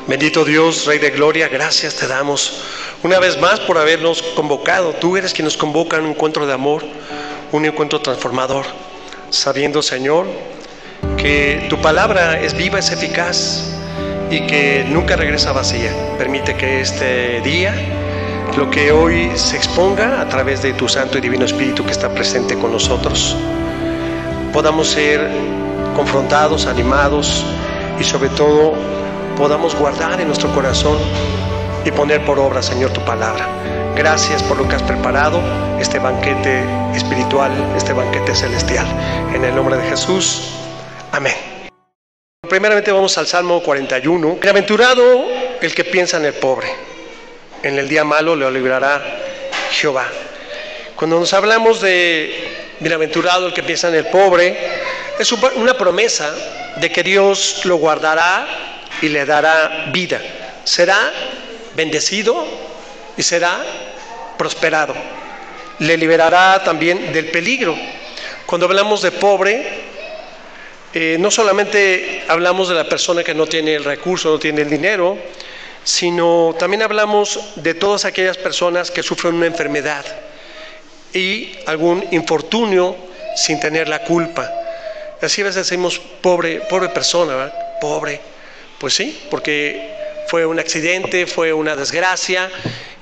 Bendito Dios, Rey de Gloria, gracias te damos una vez más por habernos convocado. Tú eres quien nos convoca a un encuentro de amor, un encuentro transformador, sabiendo, Señor, que tu palabra es viva, es eficaz y que nunca regresa vacía. Permite que este día, lo que hoy se exponga a través de tu Santo y Divino Espíritu que está presente con nosotros, podamos ser confrontados, animados y sobre todo podamos guardar en nuestro corazón y poner por obra, Señor, tu palabra. Gracias por lo que has preparado, este banquete espiritual, este banquete celestial. En el nombre de Jesús, amén. Primeramente vamos al Salmo 41. Bienaventurado el que piensa en el pobre, en el día malo le librará Jehová. Cuando nos hablamos de bienaventurado el que piensa en el pobre, es una promesa de que Dios lo guardará y le dará vida. Será bendecido y será prosperado. Le liberará también del peligro. Cuando hablamos de pobre, no solamente hablamos de la persona que no tiene el recurso, no tiene el dinero, sino también hablamos de todas aquellas personas que sufren una enfermedad y algún infortunio sin tener la culpa. Así a veces decimos pobre persona, ¿verdad? Pobre. Pues sí, porque fue un accidente, fue una desgracia,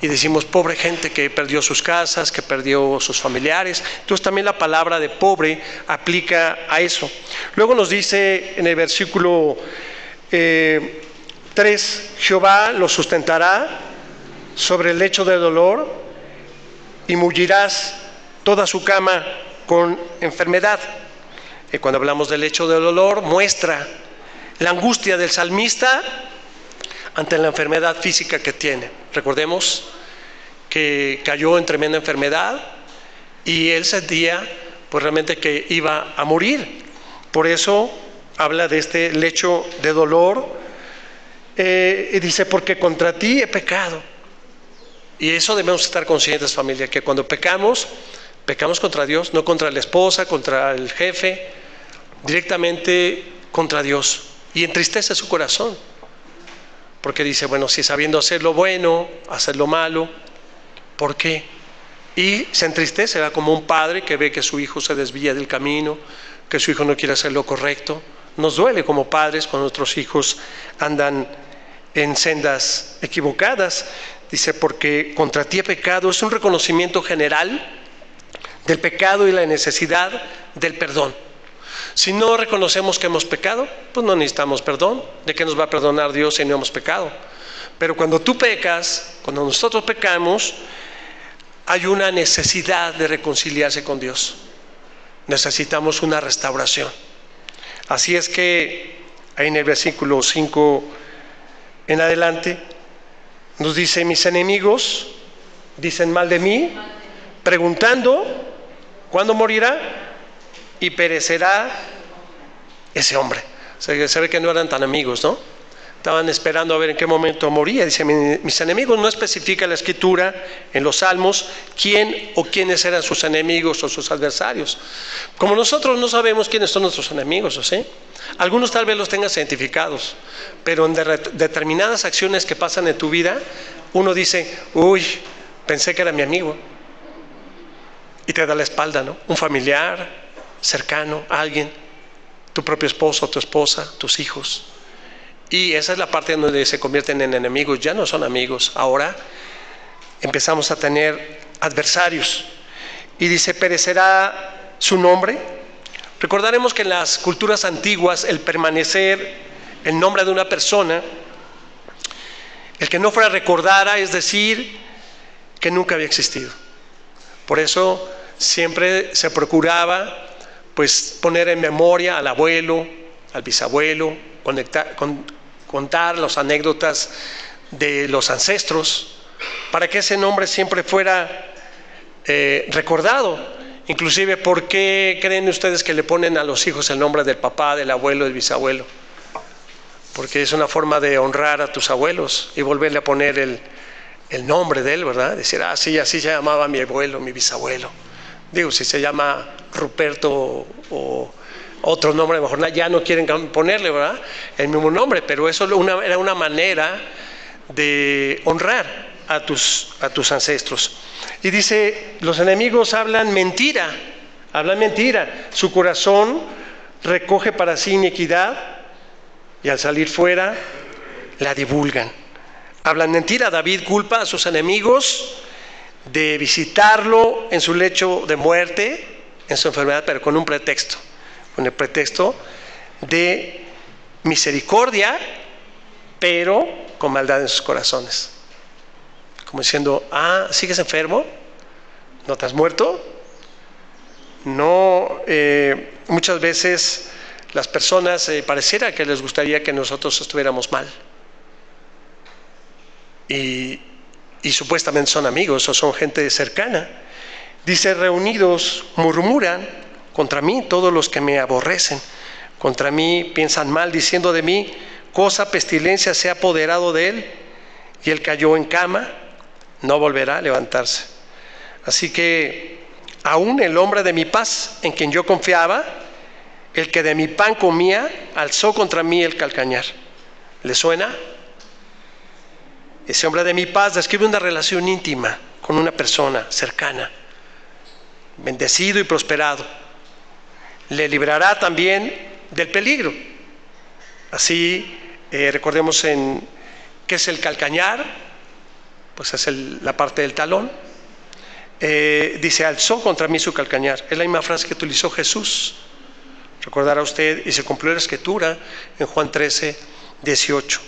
y decimos pobre gente que perdió sus casas, que perdió sus familiares. Entonces también la palabra de pobre aplica a eso. Luego nos dice en el versículo 3, Jehová lo sustentará sobre el lecho de dolor y mullirás toda su cama con enfermedad. Y cuando hablamos del lecho de dolor, muestra la angustia del salmista ante la enfermedad física que tiene. Recordemos que cayó en tremenda enfermedad y él sentía pues realmente que iba a morir. Por eso habla de este lecho de dolor y dice, porque contra ti he pecado. Y eso debemos estar conscientes, familia, que cuando pecamos contra Dios, no contra la esposa, contra el jefe, directamente contra Dios. Y entristece su corazón, porque dice, bueno, si sabiendo hacer lo bueno, hacer lo malo, ¿por qué? Y se entristece, ¿verdad? Como un padre que ve que su hijo se desvía del camino, que su hijo no quiere hacer lo correcto. Nos duele como padres cuando nuestros hijos andan en sendas equivocadas. Dice, porque contra ti he pecado. Es un reconocimiento general del pecado y la necesidad del perdón. Si no reconocemos que hemos pecado, pues no necesitamos perdón. ¿De qué nos va a perdonar Dios si no hemos pecado? Pero cuando tú pecas, cuando nosotros pecamos, hay una necesidad de reconciliarse con Dios. Necesitamos una restauración. Así es que ahí en el versículo 5 en adelante nos dice, mis enemigos dicen mal de mí, preguntando, ¿cuándo morirá? Y perecerá ese hombre. O sea, se ve que no eran tan amigos, ¿no? Estaban esperando a ver en qué momento moría. Dice, mis enemigos. No especifica la escritura en los salmos quién o quiénes eran sus enemigos o sus adversarios. Como nosotros no sabemos quiénes son nuestros enemigos, ¿sí? Algunos tal vez los tengas identificados, pero en determinadas acciones que pasan en tu vida, uno dice, uy, pensé que era mi amigo, y te da la espalda, ¿no? Un familiar cercano, alguien, tu propio esposo, tu esposa, tus hijos. Y esa es la parte en donde se convierten en enemigos. Ya no son amigos, ahora empezamos a tener adversarios. Y dice, perecerá su nombre. Recordaremos que en las culturas antiguas el permanecer el nombre de una persona, el que no fuera recordara, es decir, que nunca había existido. Por eso siempre se procuraba pues poner en memoria al abuelo, al bisabuelo, contar las anécdotas de los ancestros, para que ese nombre siempre fuera recordado. Inclusive, ¿por qué creen ustedes que le ponen a los hijos el nombre del papá, del abuelo, del bisabuelo? Porque es una forma de honrar a tus abuelos y volverle a poner el nombre de él, ¿verdad? Decir, sí, así se llamaba mi abuelo, mi bisabuelo. Digo, si se llama Ruperto o otro nombre, a lo mejor ya no quieren ponerle, ¿verdad?, el mismo nombre, pero eso era una manera de honrar a tus ancestros. Y dice, los enemigos hablan mentira, su corazón recoge para sí iniquidad y al salir fuera la divulgan. Hablan mentira. David culpa a sus enemigos de visitarlo en su lecho de muerte, en su enfermedad, pero con un pretexto, con el pretexto de misericordia, pero con maldad en sus corazones. Como diciendo, ¿sigues enfermo? ¿No te has muerto? No, muchas veces las personas pareciera que les gustaría que nosotros estuviéramos mal. Y supuestamente son amigos o son gente cercana. Dice, reunidos murmuran contra mí todos los que me aborrecen. Contra mí piensan mal, diciendo de mí, pestilencia se ha apoderado de él, y él cayó en cama, no volverá a levantarse. Así que aún el hombre de mi paz, en quien yo confiaba, el que de mi pan comía, alzó contra mí el calcañar. ¿Le suena? Ese hombre de mi paz describe una relación íntima con una persona cercana, bendecido y prosperado. Le librará también del peligro. Así, recordemos ¿qué es el calcañar? Pues es la parte del talón. Dice, alzó contra mí su calcañar. Es la misma frase que utilizó Jesús. Recordará usted, y se cumplió la escritura en Juan 13, 18.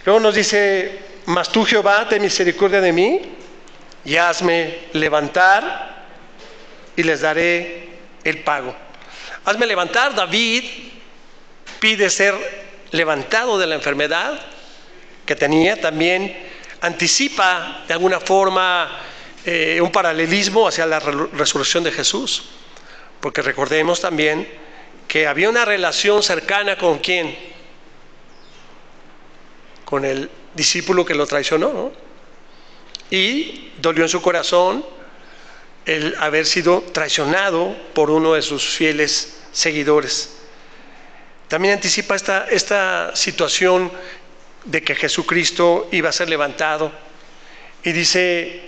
Luego nos dice, mas tú, Jehová, ten misericordia de mí y hazme levantar y les daré el pago. Hazme levantar. David pide ser levantado de la enfermedad que tenía. También anticipa de alguna forma un paralelismo hacia la resurrección de Jesús, porque recordemos también que había una relación cercana con ¿quién? Con el discípulo que lo traicionó, ¿no? Y dolió en su corazón el haber sido traicionado por uno de sus fieles seguidores. También anticipa esta situación de que Jesucristo iba a ser levantado, y dice,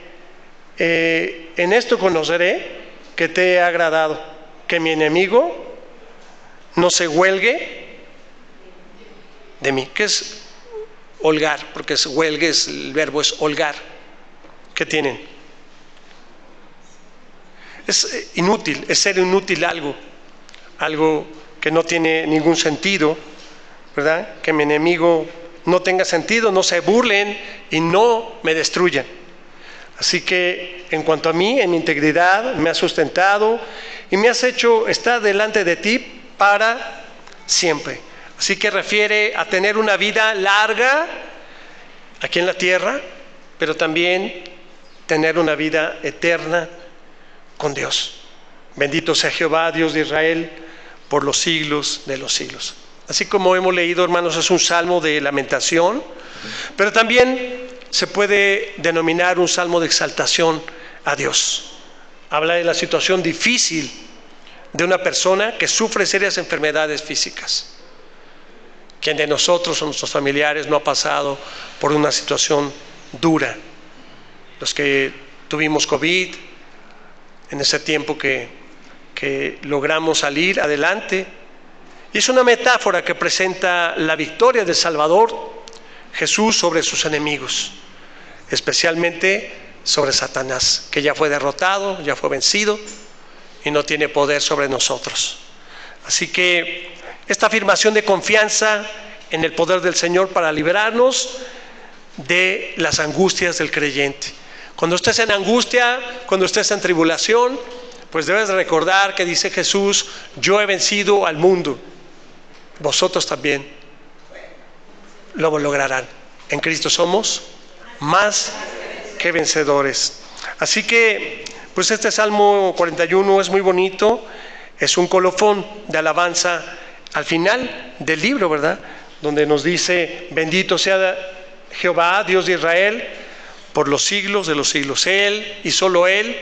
en esto conoceré que te he agradado, que mi enemigo no se huelgue de mí. ¿Qué es holgar? Porque huelgue, el verbo es holgar. ¿Qué tienen? Es inútil, es ser inútil algo que no tiene ningún sentido, ¿verdad? Que mi enemigo no tenga sentido, no se burlen y no me destruyan. Así que en cuanto a mí, en mi integridad, me has sustentado y me has hecho estar delante de ti para siempre. Así que refiere a tener una vida larga aquí en la tierra, pero también tener una vida eterna con Dios. Bendito sea Jehová, Dios de Israel, por los siglos de los siglos. Así como hemos leído, hermanos, es un salmo de lamentación, pero también se puede denominar un salmo de exaltación a Dios. Habla de la situación difícil de una persona que sufre serias enfermedades físicas. ¿Quién de nosotros o nuestros familiares no ha pasado por una situación dura? Los que tuvimos COVID, en ese tiempo que logramos salir adelante. Y es una metáfora que presenta la victoria del Salvador Jesús sobre sus enemigos, especialmente sobre Satanás, que ya fue derrotado, ya fue vencido y no tiene poder sobre nosotros. Así que esta afirmación de confianza en el poder del Señor para librarnos de las angustias del creyente. Cuando estés en angustia, cuando estés en tribulación, pues debes recordar que dice Jesús, yo he vencido al mundo, vosotros también lo lograrán. En Cristo somos más que vencedores. Así que, pues este Salmo 41 es muy bonito, es un colofón de alabanza al final del libro, ¿verdad? Donde nos dice, bendito sea Jehová, Dios de Israel, por los siglos de los siglos. Él y solo Él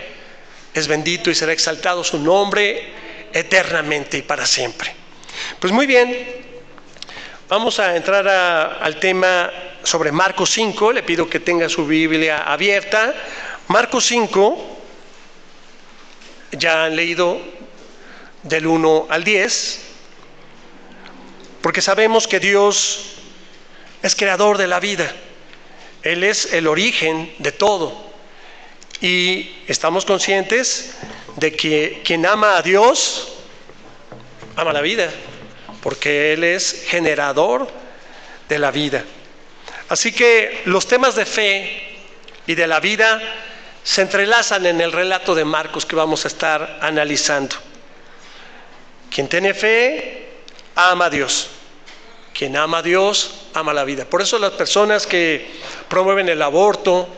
es bendito y será exaltado su nombre eternamente y para siempre. Pues muy bien, vamos a entrar al tema sobre Marcos 5. Le pido que tenga su Biblia abierta. Marcos 5, ya han leído del 1 al 10, porque sabemos que Dios es creador de la vida. Él es el origen de todo. Y estamos conscientes de que quien ama a Dios, ama la vida, porque Él es generador de la vida. Así que los temas de fe y de la vida se entrelazan en el relato de Marcos que vamos a estar analizando. Quien tiene fe, ama a Dios. Quien ama a Dios, ama la vida. Por eso las personas que promueven el aborto,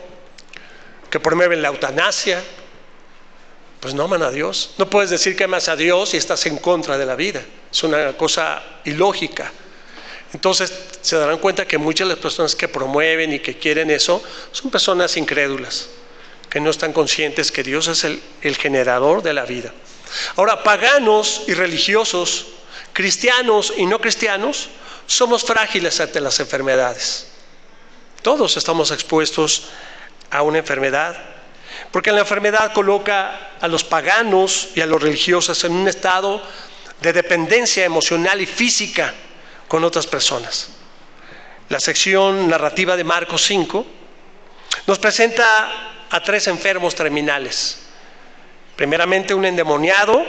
que promueven la eutanasia, pues no aman a Dios. No puedes decir que amas a Dios y estás en contra de la vida. Es una cosa ilógica. Entonces se darán cuenta que muchas de las personas que promueven y que quieren eso son personas incrédulas, que no están conscientes que Dios es el generador de la vida. Ahora, paganos y religiosos, cristianos y no cristianos, somos frágiles ante las enfermedades. Todos estamos expuestos a una enfermedad, porque la enfermedad coloca a los paganos y a los religiosos en un estado de dependencia emocional y física con otras personas. La sección narrativa de Marcos 5 nos presenta a 3 enfermos terminales. Primeramente un endemoniado,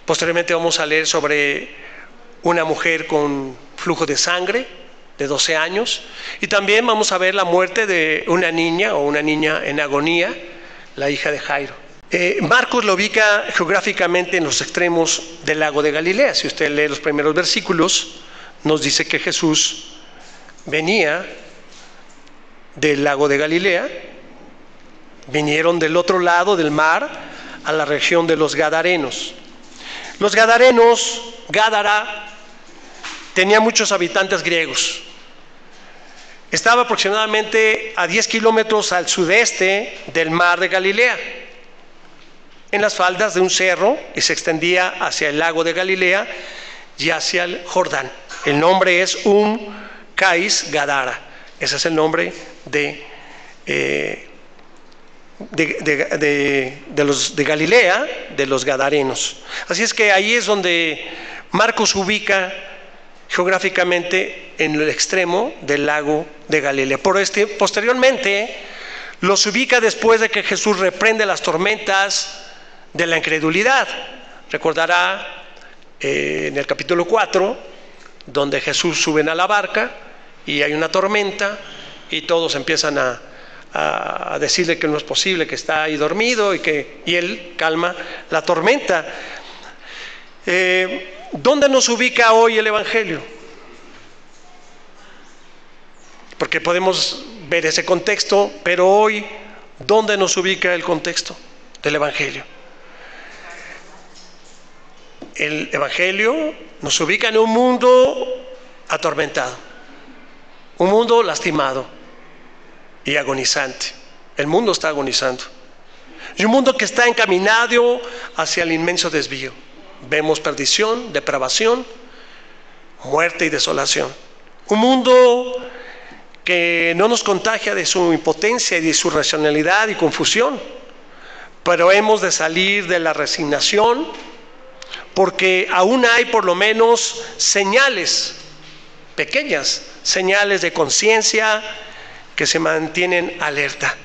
posteriormente vamos a leer sobre una mujer con flujo de sangre de 12 años, y también vamos a ver la muerte de una niña en agonía, la hija de Jairo. Marcos lo ubica geográficamente en los extremos del lago de Galilea. Si usted lee los primeros versículos, nos dice que Jesús venía del lago de Galilea, vinieron del otro lado del mar a la región de los Gadarenos. Los Gadarenos, Gádara, tenía muchos habitantes griegos. Estaba aproximadamente a 10 kilómetros al sudeste del mar de Galilea, en las faldas de un cerro, y se extendía hacia el lago de Galilea y hacia el Jordán. El nombre es Kais Gadara. Ese es el nombre de los de Galilea, de los Gadarenos. Así es que ahí es donde Marcos ubica geográficamente en el extremo del lago de Galilea. Posteriormente los ubica después de que Jesús reprende las tormentas de la incredulidad. Recordará en el capítulo 4, donde Jesús suben a la barca y hay una tormenta y todos empiezan a decirle que no es posible, que está ahí dormido, y él calma la tormenta. ¿Dónde nos ubica hoy el Evangelio? Porque podemos ver ese contexto, pero hoy, ¿dónde nos ubica el contexto del Evangelio? El Evangelio nos ubica en un mundo atormentado, un mundo lastimado y agonizante. El mundo está agonizando. Y un mundo que está encaminado hacia el inmenso desvío. Vemos perdición, depravación, muerte y desolación. Un mundo que no nos contagia de su impotencia y de su racionalidad y confusión, pero hemos de salir de la resignación, porque aún hay por lo menos señales, pequeñas señales de conciencia que se mantienen alerta.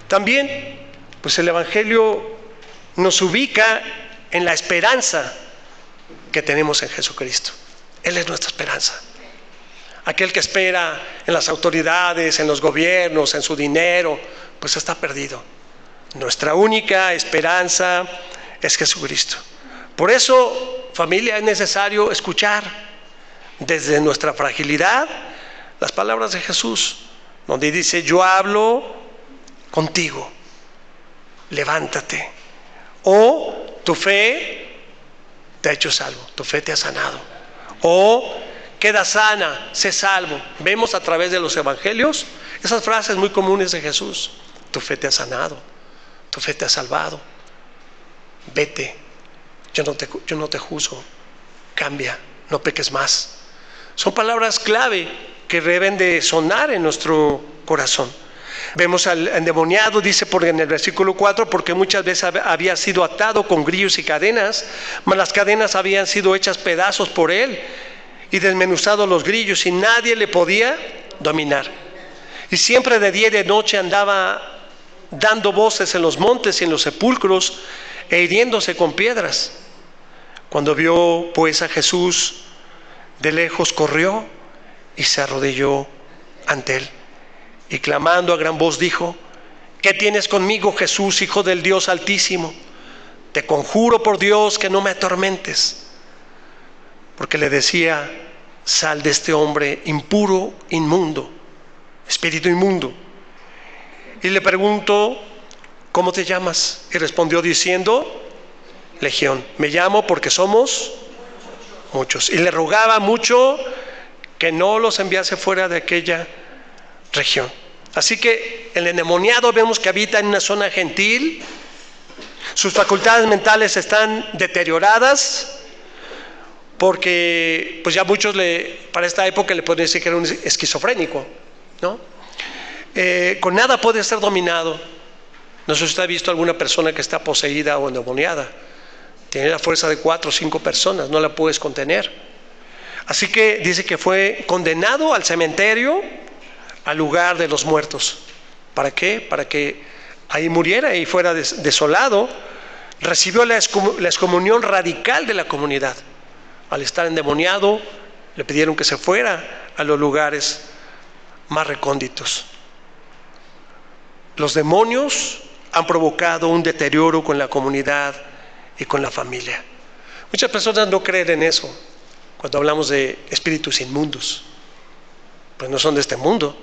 También, pues el Evangelio nos ubica en la esperanza que tenemos en Jesucristo. Él es nuestra esperanza. Aquel que espera en las autoridades, en los gobiernos, en su dinero, pues está perdido. Nuestra única esperanza es Jesucristo. Por eso, familia, es necesario escuchar desde nuestra fragilidad las palabras de Jesús, donde dice: yo hablo contigo, levántate. O tu fe te ha hecho salvo, tu fe te ha sanado. O queda sana, sé salvo. Vemos a través de los evangelios esas frases muy comunes de Jesús: tu fe te ha sanado, tu fe te ha salvado. vete, yo no te juzgo, cambia, no peques más. Son palabras clave que deben de sonar en nuestro corazón. Vemos al endemoniado, dice en el versículo 4, porque muchas veces había sido atado con grillos y cadenas, mas las cadenas habían sido hechas pedazos por él y desmenuzados los grillos, y nadie le podía dominar. Y siempre de día y de noche andaba dando voces en los montes y en los sepulcros, e hiriéndose con piedras. Cuando vio pues a Jesús de lejos, corrió y se arrodilló ante él, y clamando a gran voz dijo: ¿qué tienes conmigo, Jesús, Hijo del Dios Altísimo? Te conjuro por Dios que no me atormentes. Porque le decía: sal de este hombre impuro, inmundo, espíritu inmundo. Y le preguntó: ¿cómo te llamas? Y respondió diciendo: Legión, me llamo porque somos muchos. Y le rogaba mucho que no los enviase fuera de aquella región. Así que el endemoniado vemos que habita en una zona gentil, sus facultades mentales están deterioradas, porque pues ya muchos para esta época le pueden decir que era un esquizofrénico, ¿no? Con nada puede ser dominado. No sé si usted ha visto alguna persona que está poseída o endemoniada. Tiene la fuerza de 4 o 5 personas, no la puedes contener. Así que dice que fue condenado al cementerio, al lugar de los muertos. ¿Para qué? Para que ahí muriera y fuera desolado. Recibió la excomunión radical de la comunidad. Al estar endemoniado, le pidieron que se fuera a los lugares más recónditos. Los demonios han provocado un deterioro con la comunidad y con la familia. Muchas personas no creen en eso cuando hablamos de espíritus inmundos. Pues no son de este mundo,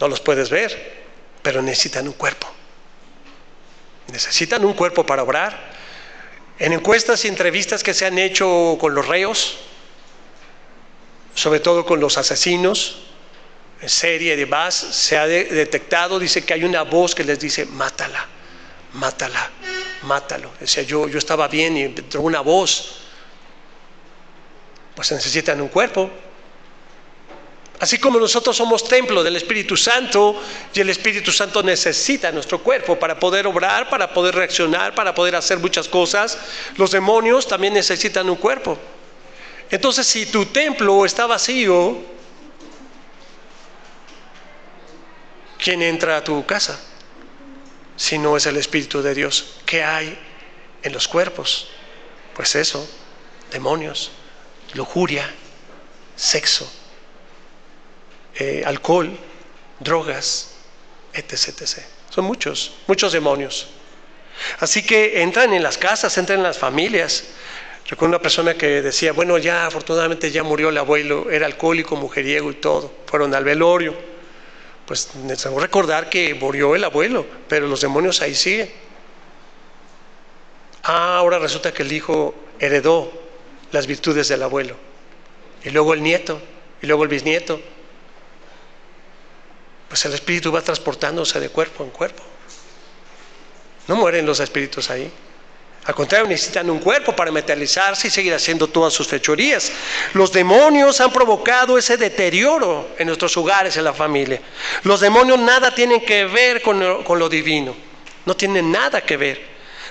no los puedes ver, pero necesitan un cuerpo. Necesitan un cuerpo para obrar. En encuestas y entrevistas que se han hecho con los reos, sobre todo con los asesinos en serie y demás, se ha detectado, dice que hay una voz que les dice: mátala, mátala, mátalo. Decía yo estaba bien y entró una voz. Pues necesitan un cuerpo. Así como nosotros somos templo del Espíritu Santo, y el Espíritu Santo necesita nuestro cuerpo para poder obrar, para poder reaccionar, para poder hacer muchas cosas, los demonios también necesitan un cuerpo. Entonces, si tu templo está vacío, ¿quién entra a tu casa? Si no es el Espíritu de Dios. ¿Qué hay en los cuerpos? Pues eso, demonios, lujuria, sexo, alcohol, drogas, etc. Son muchos demonios. Así que entran en las casas, entran en las familias. Recuerdo una persona que decía: bueno, ya afortunadamente ya murió el abuelo, era alcohólico, mujeriego y todo. Fueron al velorio. Pues necesitamos recordar que murió el abuelo, pero los demonios ahí siguen. Ahora resulta que el hijo heredó las virtudes del abuelo, y luego el nieto, y luego el bisnieto. Pues el espíritu va transportándose de cuerpo en cuerpo. No mueren los espíritus ahí. Al contrario, necesitan un cuerpo para materializarse y seguir haciendo todas sus fechorías. Los demonios han provocado ese deterioro en nuestros hogares, en la familia. Los demonios nada tienen que ver con lo divino. No tienen nada que ver.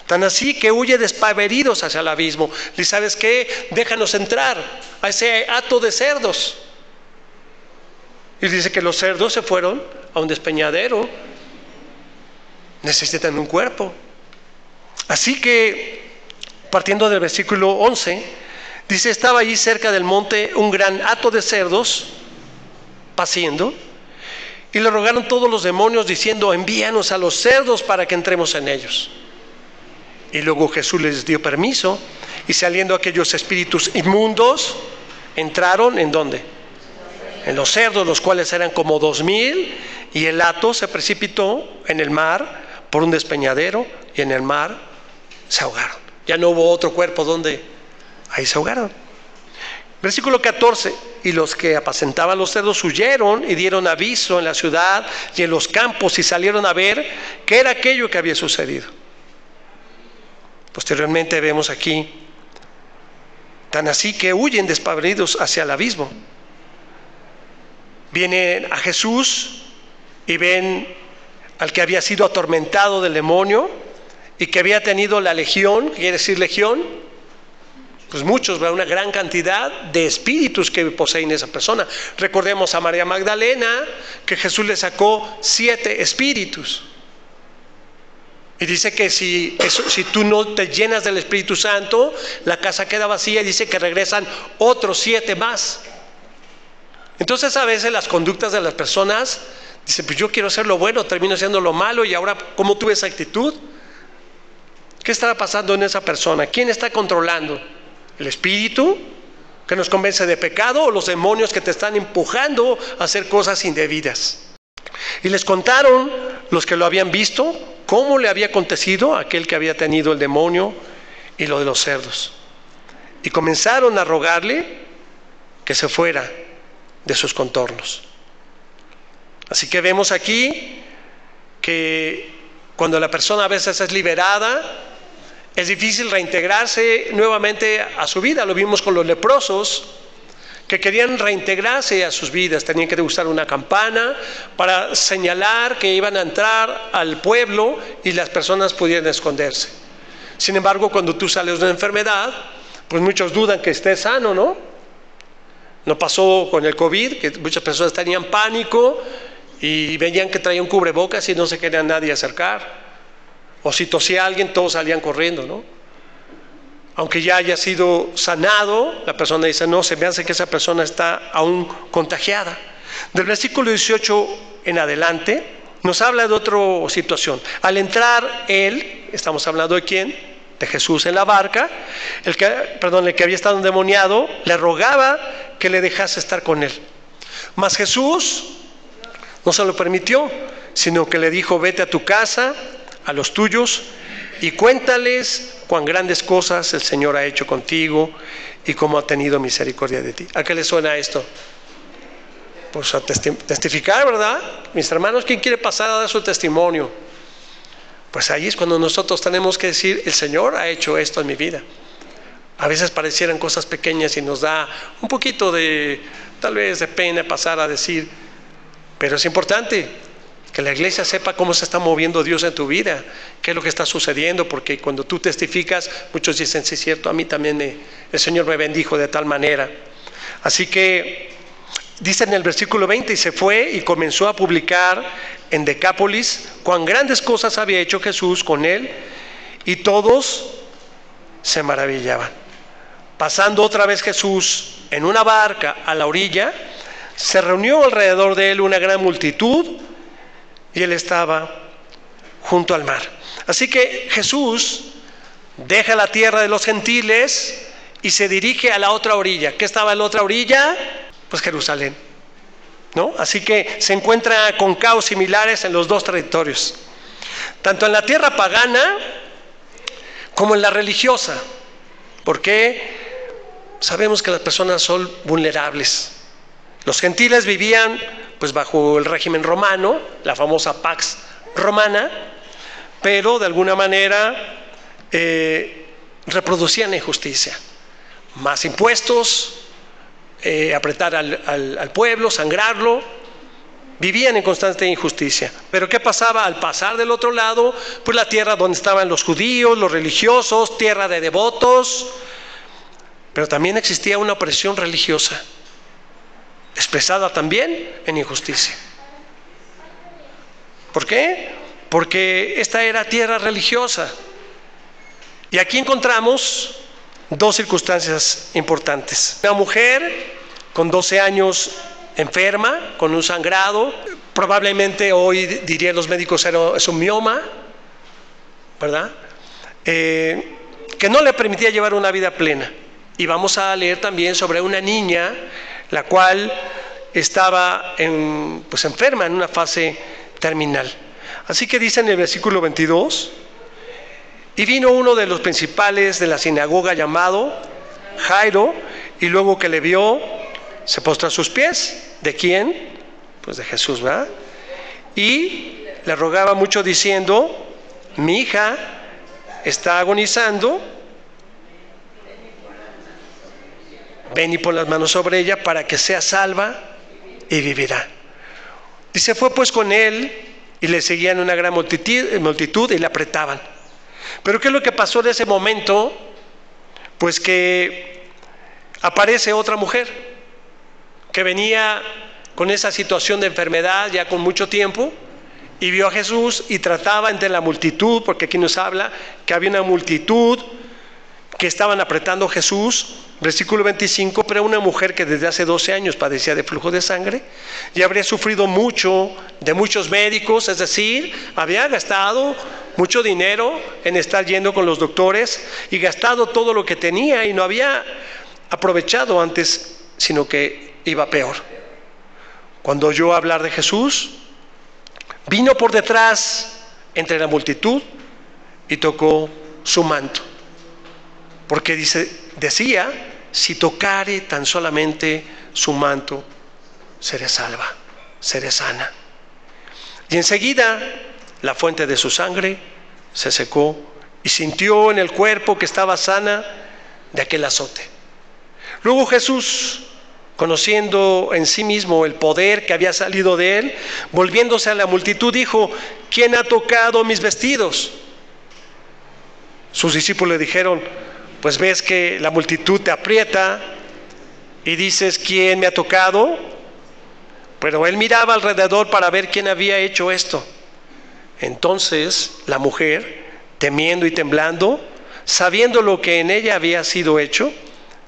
Tan así que huye despavoridos hacia el abismo. ¿Y sabes qué? Déjanos entrar a ese hato de cerdos. Y dice que los cerdos se fueron a un despeñadero. Necesitan un cuerpo. Así que, partiendo del versículo 11, dice: estaba allí cerca del monte un gran hato de cerdos paciendo, y le rogaron todos los demonios diciendo: envíanos a los cerdos para que entremos en ellos. Y luego Jesús les dio permiso, y saliendo aquellos espíritus inmundos, entraron ¿en dónde? En los cerdos, los cuales eran como 2000, y el hato se precipitó en el mar por un despeñadero, y en el mar se ahogaron. Ya no hubo otro cuerpo donde, ahí se ahogaron. Versículo 14: y los que apacentaban los cerdos huyeron y dieron aviso en la ciudad y en los campos, y salieron a ver qué era aquello que había sucedido. Posteriormente vemos aquí, tan así que huyen despavoridos hacia el abismo. Vienen a Jesús y ven al que había sido atormentado del demonio y que había tenido la legión. ¿Qué quiere decir legión? Pues muchos, una gran cantidad de espíritus que poseen esa persona. Recordemos a María Magdalena, que Jesús le sacó 7 espíritus. Y dice que si tú no te llenas del Espíritu Santo, la casa queda vacía, y dice que regresan otros 7 más. Entonces a veces las conductas de las personas, dicen, pues yo quiero hacer lo bueno, termino haciendo lo malo, y ahora, ¿cómo tuve esa actitud? ¿Qué estará pasando en esa persona? ¿Quién está controlando? ¿El espíritu que nos convence de pecado o los demonios que te están empujando a hacer cosas indebidas? Y les contaron los que lo habían visto cómo le había acontecido a aquel que había tenido el demonio y lo de los cerdos. Y comenzaron a rogarle que se fuera de sus contornos. Así que vemos aquí que cuando la persona a veces es liberada, es difícil reintegrarse nuevamente a su vida. Lo vimos con los leprosos que querían reintegrarse a sus vidas. Tenían que usar una campana para señalar que iban a entrar al pueblo y las personas pudieran esconderse. Sin embargo, cuando tú sales de una enfermedad, pues muchos dudan que estés sano, ¿no? No pasó con el COVID, que muchas personas tenían pánico y veían que traía un cubrebocas y no se quería nadie acercar. O si tosía a alguien, todos salían corriendo, ¿no? Aunque ya haya sido sanado, la persona dice, no, se me hace que esa persona está aún contagiada. Del versículo 18 en adelante, nos habla de otra situación. Al entrar él, estamos hablando de quién, de Jesús en la barca, el que había estado endemoniado, le rogaba que le dejase estar con él. Mas Jesús no se lo permitió, sino que le dijo, vete a tu casa, a los tuyos, y cuéntales cuán grandes cosas el Señor ha hecho contigo y cómo ha tenido misericordia de ti. ¿A qué le suena esto? Pues a testificar, ¿verdad? Mis hermanos, ¿quién quiere pasar a dar su testimonio? Pues ahí es cuando nosotros tenemos que decir, el Señor ha hecho esto en mi vida. A veces parecieran cosas pequeñas y nos da un poquito de, tal vez, de pena pasar a decir, pero es importante que la iglesia sepa cómo se está moviendo Dios en tu vida, qué es lo que está sucediendo, porque cuando tú testificas, muchos dicen, sí es cierto, a mí también el Señor me bendijo de tal manera. Así que dice en el versículo 20, y se fue y comenzó a publicar en Decápolis cuán grandes cosas había hecho Jesús con él, y todos se maravillaban. Pasando otra vez Jesús en una barca a la orilla, se reunió alrededor de él una gran multitud, y él estaba junto al mar. Así que Jesús deja la tierra de los gentiles y se dirige a la otra orilla. ¿Qué estaba en la otra orilla? Pues Jerusalén, ¿no? Así que se encuentra con caos similares en los dos territorios, tanto en la tierra pagana como en la religiosa, porque sabemos que las personas son vulnerables. Los gentiles vivían pues bajo el régimen romano, la famosa Pax Romana, pero de alguna manera reproducían la injusticia. Más impuestos, apretar al pueblo, sangrarlo, vivían en constante injusticia. Pero ¿qué pasaba al pasar del otro lado? Pues la tierra donde estaban los judíos, los religiosos, tierra de devotos, pero también existía una opresión religiosa, expresada también en injusticia. ¿Por qué? Porque esta era tierra religiosa. Y aquí encontramos dos circunstancias importantes. Una mujer con 12 años enferma, con un sangrado, probablemente hoy dirían los médicos es un mioma, ¿verdad? Que no le permitía llevar una vida plena. Y vamos a leer también sobre una niña la cual estaba enferma en una fase terminal. Así que dice en el versículo 22, y vino uno de los principales de la sinagoga llamado Jairo, y luego que le vio, se postró a sus pies. ¿De quién? Pues de Jesús, ¿verdad? Y le rogaba mucho diciendo, mi hija está agonizando, ven y pon las manos sobre ella para que sea salva y vivirá. Dice, fue pues con él y le seguían una gran multitud y le apretaban. Pero ¿qué es lo que pasó en ese momento? Pues que aparece otra mujer que venía con esa situación de enfermedad ya con mucho tiempo y vio a Jesús y trataba entre la multitud, porque aquí nos habla que había una multitud que estaban apretando a Jesús. Versículo 25, pero una mujer que desde hace 12 años padecía de flujo de sangre y habría sufrido mucho de muchos médicos, es decir, había gastado mucho dinero en estar yendo con los doctores y gastado todo lo que tenía y no había aprovechado antes, sino que iba peor. Cuando oyó hablar de Jesús, vino por detrás entre la multitud y tocó su manto. Porque decía, si tocare tan solamente su manto, seré salva, seré sana. Y enseguida la fuente de su sangre se secó y sintió en el cuerpo que estaba sana de aquel azote. Luego Jesús, conociendo en sí mismo el poder que había salido de él, volviéndose a la multitud, dijo, ¿quién ha tocado mis vestidos? Sus discípulos le dijeron, pues ves que la multitud te aprieta y dices, ¿quién me ha tocado? Pero él miraba alrededor para ver quién había hecho esto. Entonces la mujer, temiendo y temblando, sabiendo lo que en ella había sido hecho,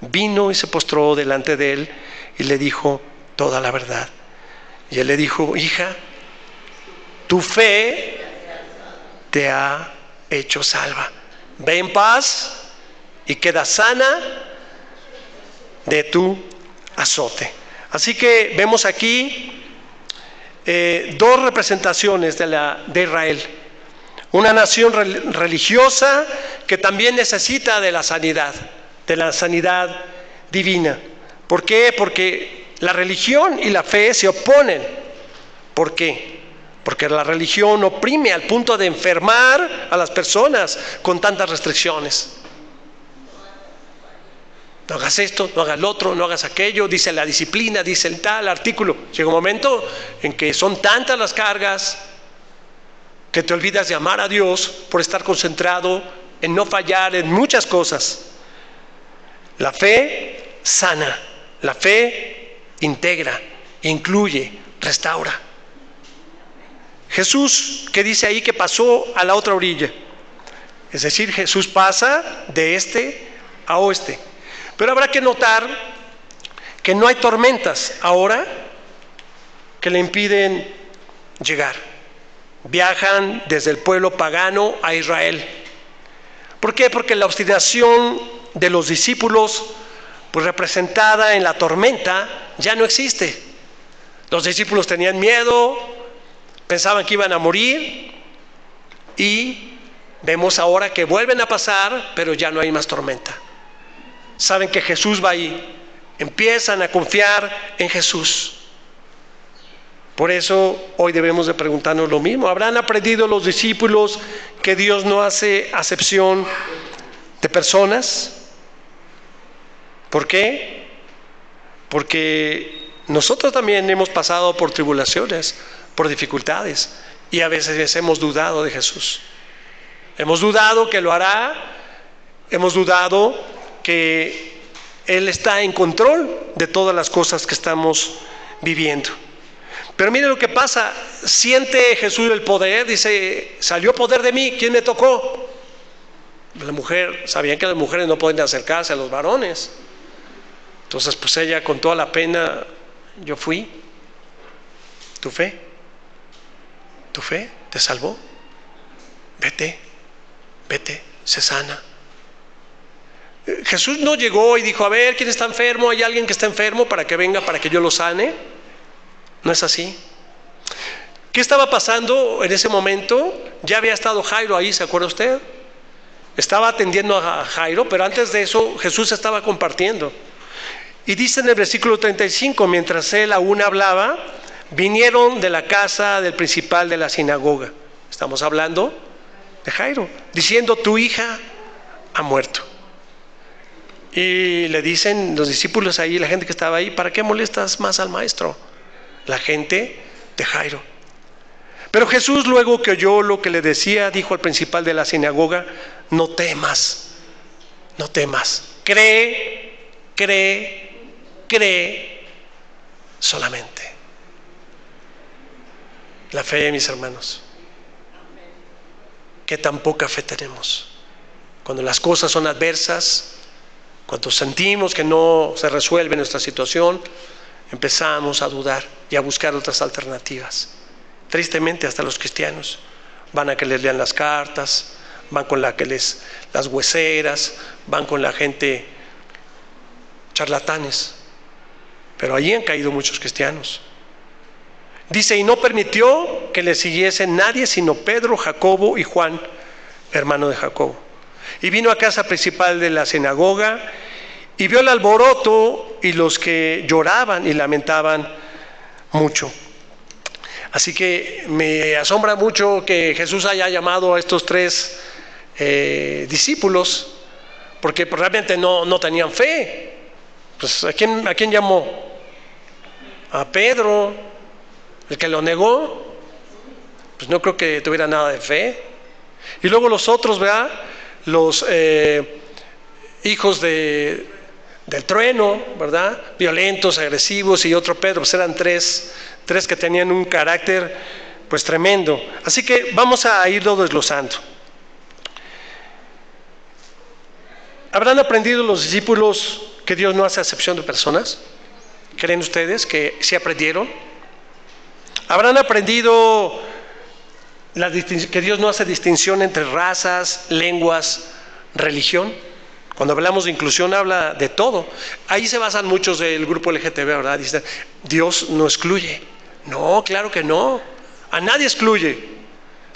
vino y se postró delante de él y le dijo toda la verdad. Y él le dijo, hija, tu fe te ha hecho salva. Ve en paz y queda sana de tu azote. Así que vemos aquí dos representaciones de Israel. Una nación religiosa que también necesita de la sanidad divina. ¿Por qué? Porque la religión y la fe se oponen. ¿Por qué? Porque la religión oprime al punto de enfermar a las personas con tantas restricciones. No hagas esto, no hagas lo otro, no hagas aquello, dice la disciplina, dice el tal artículo. Llega un momento en que son tantas las cargas que te olvidas de amar a Dios por estar concentrado en no fallar en muchas cosas. La fe sana, la fe integra, incluye, restaura. Jesús, ¿qué dice ahí? Que pasó a la otra orilla. Es decir, Jesús pasa de este a oeste. Pero habrá que notar que no hay tormentas ahora que le impiden llegar. Viajan desde el pueblo pagano a Israel. ¿Por qué? Porque la obstinación de los discípulos, pues representada en la tormenta, ya no existe. Los discípulos tenían miedo, pensaban que iban a morir y vemos ahora que vuelven a pasar, pero ya no hay más tormenta. Saben que Jesús va ahí, empiezan a confiar en Jesús. Por eso hoy debemos de preguntarnos lo mismo. ¿Habrán aprendido los discípulos que Dios no hace acepción de personas? ¿Por qué? Porque nosotros también hemos pasado por tribulaciones, por dificultades, y a veces hemos dudado de Jesús. Hemos dudado que lo hará, hemos dudado que Él está en control de todas las cosas que estamos viviendo. Pero mire lo que pasa, siente Jesús el poder, dice, salió poder de mí, ¿quién me tocó? La mujer, sabían que las mujeres no pueden acercarse a los varones. Entonces pues ella con toda la pena, yo fui. ¿Tu fe te salvó? Vete, sé sana. Jesús no llegó y dijo, a ver, ¿quién está enfermo? ¿Hay alguien que está enfermo para que venga, para que yo lo sane? No es así. ¿Qué estaba pasando en ese momento? Ya había estado Jairo ahí, ¿se acuerda usted? Estaba atendiendo a Jairo, pero antes de eso Jesús estaba compartiendo. Y dice en el versículo 35, mientras él aún hablaba, vinieron de la casa del principal de la sinagoga. Estamos hablando de Jairo, diciendo: tu hija ha muerto. Y le dicen los discípulos ahí, la gente que estaba ahí: ¿para qué molestas más al maestro? La gente de Jairo. Pero Jesús, luego que oyó lo que le decía, dijo al principal de la sinagoga: no temas, no temas, cree, cree, cree solamente. La fe, mis hermanos, qué tan poca fe tenemos. Cuando las cosas son adversas, cuando sentimos que no se resuelve nuestra situación, empezamos a dudar y a buscar otras alternativas. Tristemente, hasta los cristianos van a que les lean las cartas, van con las hueseras, van con la gente charlatanes. Pero allí han caído muchos cristianos. Dice: y no permitió que le siguiese nadie sino Pedro, Jacobo y Juan, hermano de Jacobo. Y vino a casa principal de la sinagoga y vio el alboroto y los que lloraban y lamentaban mucho. Así que me asombra mucho que Jesús haya llamado a estos tres discípulos, porque realmente no tenían fe. Pues ¿a quién llamó? A Pedro, el que lo negó. Pues no creo que tuviera nada de fe. Y luego los otros, ¿verdad? Los hijos del trueno, ¿verdad? Violentos, agresivos, y otro Pedro. Pues eran tres que tenían un carácter pues tremendo. Así que vamos a irlo desglosando. ¿Habrán aprendido los discípulos que Dios no hace acepción de personas? ¿Creen ustedes que sí aprendieron? ¿Habrán aprendido que Dios no hace distinción entre razas, lenguas, religión? Cuando hablamos de inclusión habla de todo. Ahí se basan muchos del grupo LGTB, ¿verdad? Dicen: Dios no excluye. No, claro que no. A nadie excluye.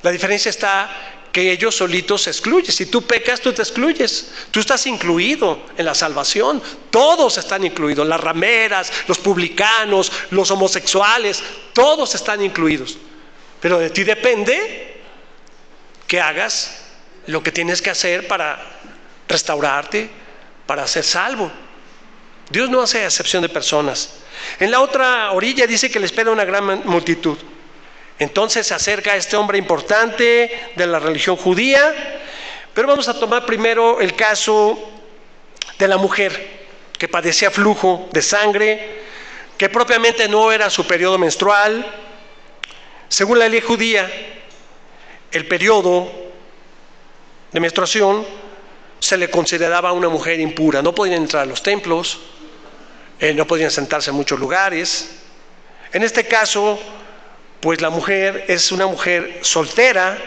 La diferencia está que ellos solitos se excluyen. Si tú pecas, tú te excluyes. Tú estás incluido en la salvación. Todos están incluidos. Las rameras, los publicanos, los homosexuales, todos están incluidos. Pero de ti depende que hagas lo que tienes que hacer para restaurarte, para ser salvo. Dios no hace acepción de personas. En la otra orilla dice que le espera una gran multitud. Entonces se acerca a este hombre importante de la religión judía. Pero vamos a tomar primero el caso de la mujer que padecía flujo de sangre, que propiamente no era su periodo menstrual. Según la ley judía, el periodo de menstruación se le consideraba a una mujer impura. No podían entrar a los templos, no podían sentarse en muchos lugares. En este caso, pues la mujer es una mujer soltera.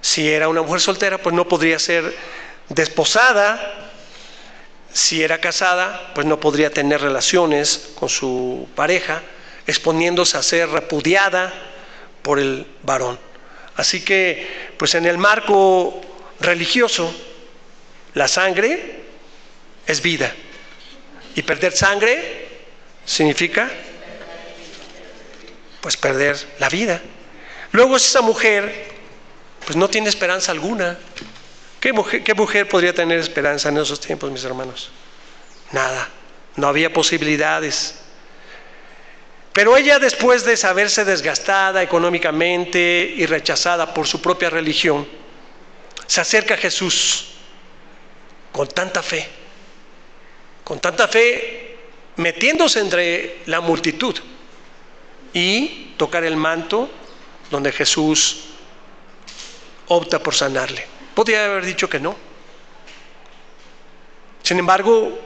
Si era una mujer soltera, pues no podría ser desposada. Si era casada, pues no podría tener relaciones con su pareja, exponiéndose a ser repudiada por el varón. Así que, pues en el marco religioso, la sangre es vida. Y perder sangre significa pues perder la vida. Luego esa mujer pues no tiene esperanza alguna. ¿Qué mujer podría tener esperanza en esos tiempos, mis hermanos? Nada, no había posibilidades. Pero ella, después de saberse desgastada económicamente y rechazada por su propia religión, se acerca a Jesús con tanta fe, metiéndose entre la multitud y tocar el manto, donde Jesús opta por sanarle. Podría haber dicho que no. Sin embargo,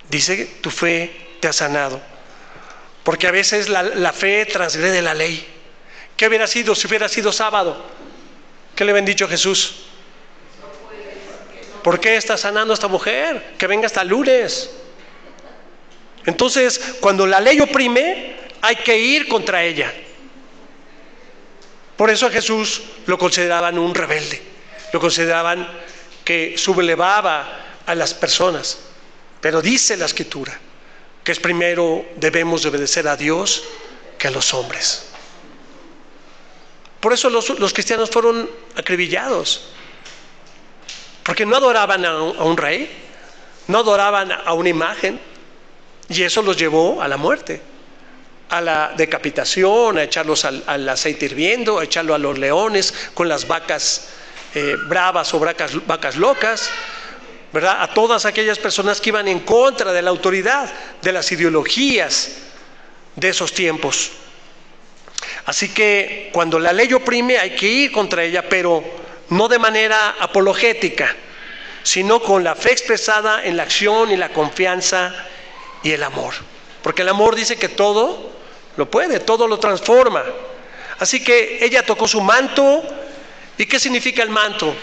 dice: tu fe te ha sanado. Porque a veces la fe transgrede la ley. ¿Qué hubiera sido si hubiera sido sábado? ¿Qué le habían dicho a Jesús? ¿Por qué está sanando a esta mujer? Que venga hasta el lunes. Entonces, cuando la ley oprime, hay que ir contra ella. Por eso a Jesús lo consideraban un rebelde, lo consideraban que sublevaba a las personas. Pero dice la Escritura que es primero debemos de obedecer a Dios que a los hombres. Por eso los cristianos fueron acribillados, porque no adoraban a un rey, no adoraban a una imagen, y eso los llevó a la muerte, a la decapitación, a echarlos al aceite hirviendo, a echarlo a los leones con las vacas bravas o vacas locas, ¿verdad? A todas aquellas personas que iban en contra de la autoridad, de las ideologías de esos tiempos. Así que cuando la ley oprime hay que ir contra ella, pero no de manera apologética, sino con la fe expresada en la acción y la confianza y el amor. Porque el amor dice que todo lo puede, todo lo transforma. Así que ella tocó su manto. ¿Y qué significa el manto?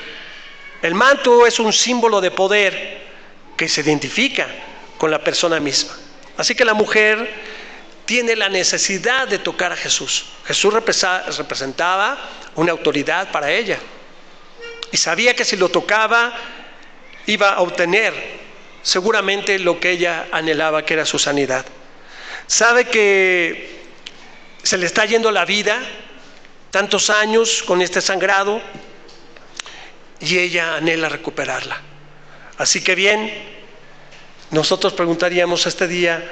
El manto es un símbolo de poder que se identifica con la persona misma. Así que la mujer tiene la necesidad de tocar a Jesús. Jesús representaba una autoridad para ella. Y sabía que si lo tocaba iba a obtener seguramente lo que ella anhelaba, que era su sanidad. Sabe que se le está yendo la vida, tantos años con este sangrado, y ella anhela recuperarla. Así que bien, nosotros preguntaríamos este día,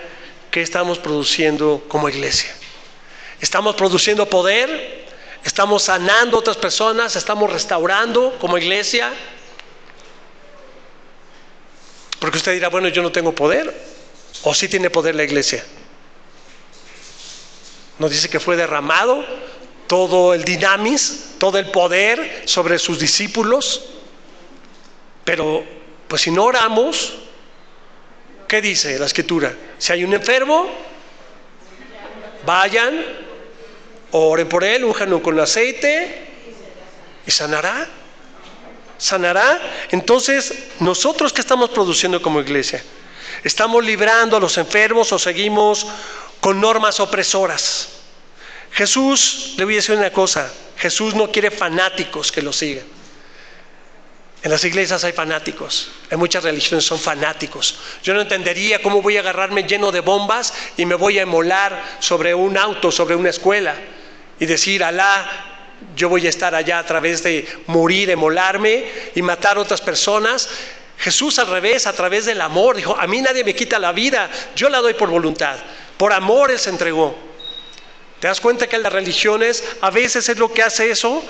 ¿qué estamos produciendo como iglesia? ¿Estamos produciendo poder? ¿Estamos sanando a otras personas? ¿Estamos restaurando como iglesia? Porque usted dirá, bueno, yo no tengo poder. ¿O sí tiene poder la iglesia? ¿Nos dice que fue derramado todo el dinamis, todo el poder sobre sus discípulos? Pero pues si no oramos, ¿qué dice la Escritura? Si hay un enfermo, vayan, oren por él, únjanlo con aceite y sanará. Sanará. Entonces, ¿nosotros qué estamos produciendo como iglesia? ¿Estamos librando a los enfermos o seguimos con normas opresoras? Jesús, le voy a decir una cosa, Jesús no quiere fanáticos que lo sigan. En las iglesias hay fanáticos, en muchas religiones son fanáticos. Yo no entendería cómo voy a agarrarme lleno de bombas y me voy a inmolar sobre un auto, sobre una escuela y decir, Alá, yo voy a estar allá a través de morir, inmolarme y matar a otras personas. Jesús al revés, a través del amor, dijo, a mí nadie me quita la vida, yo la doy por voluntad, por amor Él se entregó. ¿Te das cuenta que en las religiones a veces es lo que hace eso?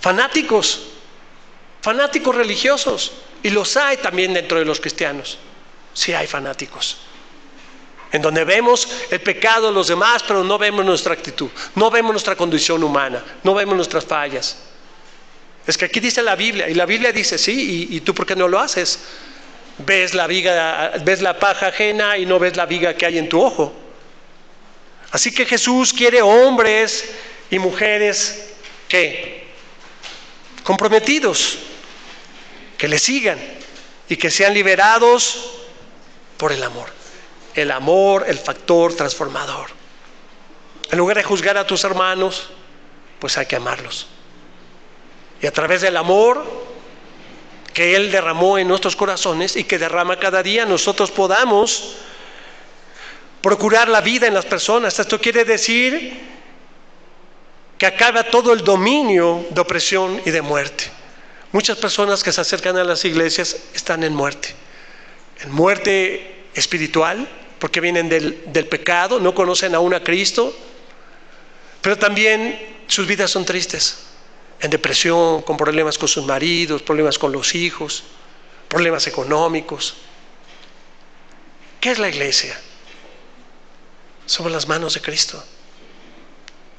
Fanáticos religiosos, y los hay también dentro de los cristianos. Sí hay fanáticos, en donde vemos el pecado de los demás, pero no vemos nuestra actitud, no vemos nuestra condición humana, no vemos nuestras fallas. Es que aquí dice la Biblia, y la Biblia dice, sí, y tú ¿por qué no lo haces? Ves la paja ajena y no ves la viga que hay en tu ojo. Así que Jesús quiere hombres y mujeres que comprometidos, que le sigan y que sean liberados por el amor. El amor, el factor transformador. En lugar de juzgar a tus hermanos, pues hay que amarlos. Y a través del amor que Él derramó en nuestros corazones y que derrama cada día, nosotros podamos procurar la vida en las personas. Esto quiere decir que acaba todo el dominio de opresión y de muerte. Muchas personas que se acercan a las iglesias están en muerte espiritual, porque vienen del pecado, no conocen aún a Cristo, pero también sus vidas son tristes, en depresión, con problemas con sus maridos, problemas con los hijos, problemas económicos. ¿Qué es la iglesia? Somos las manos de Cristo.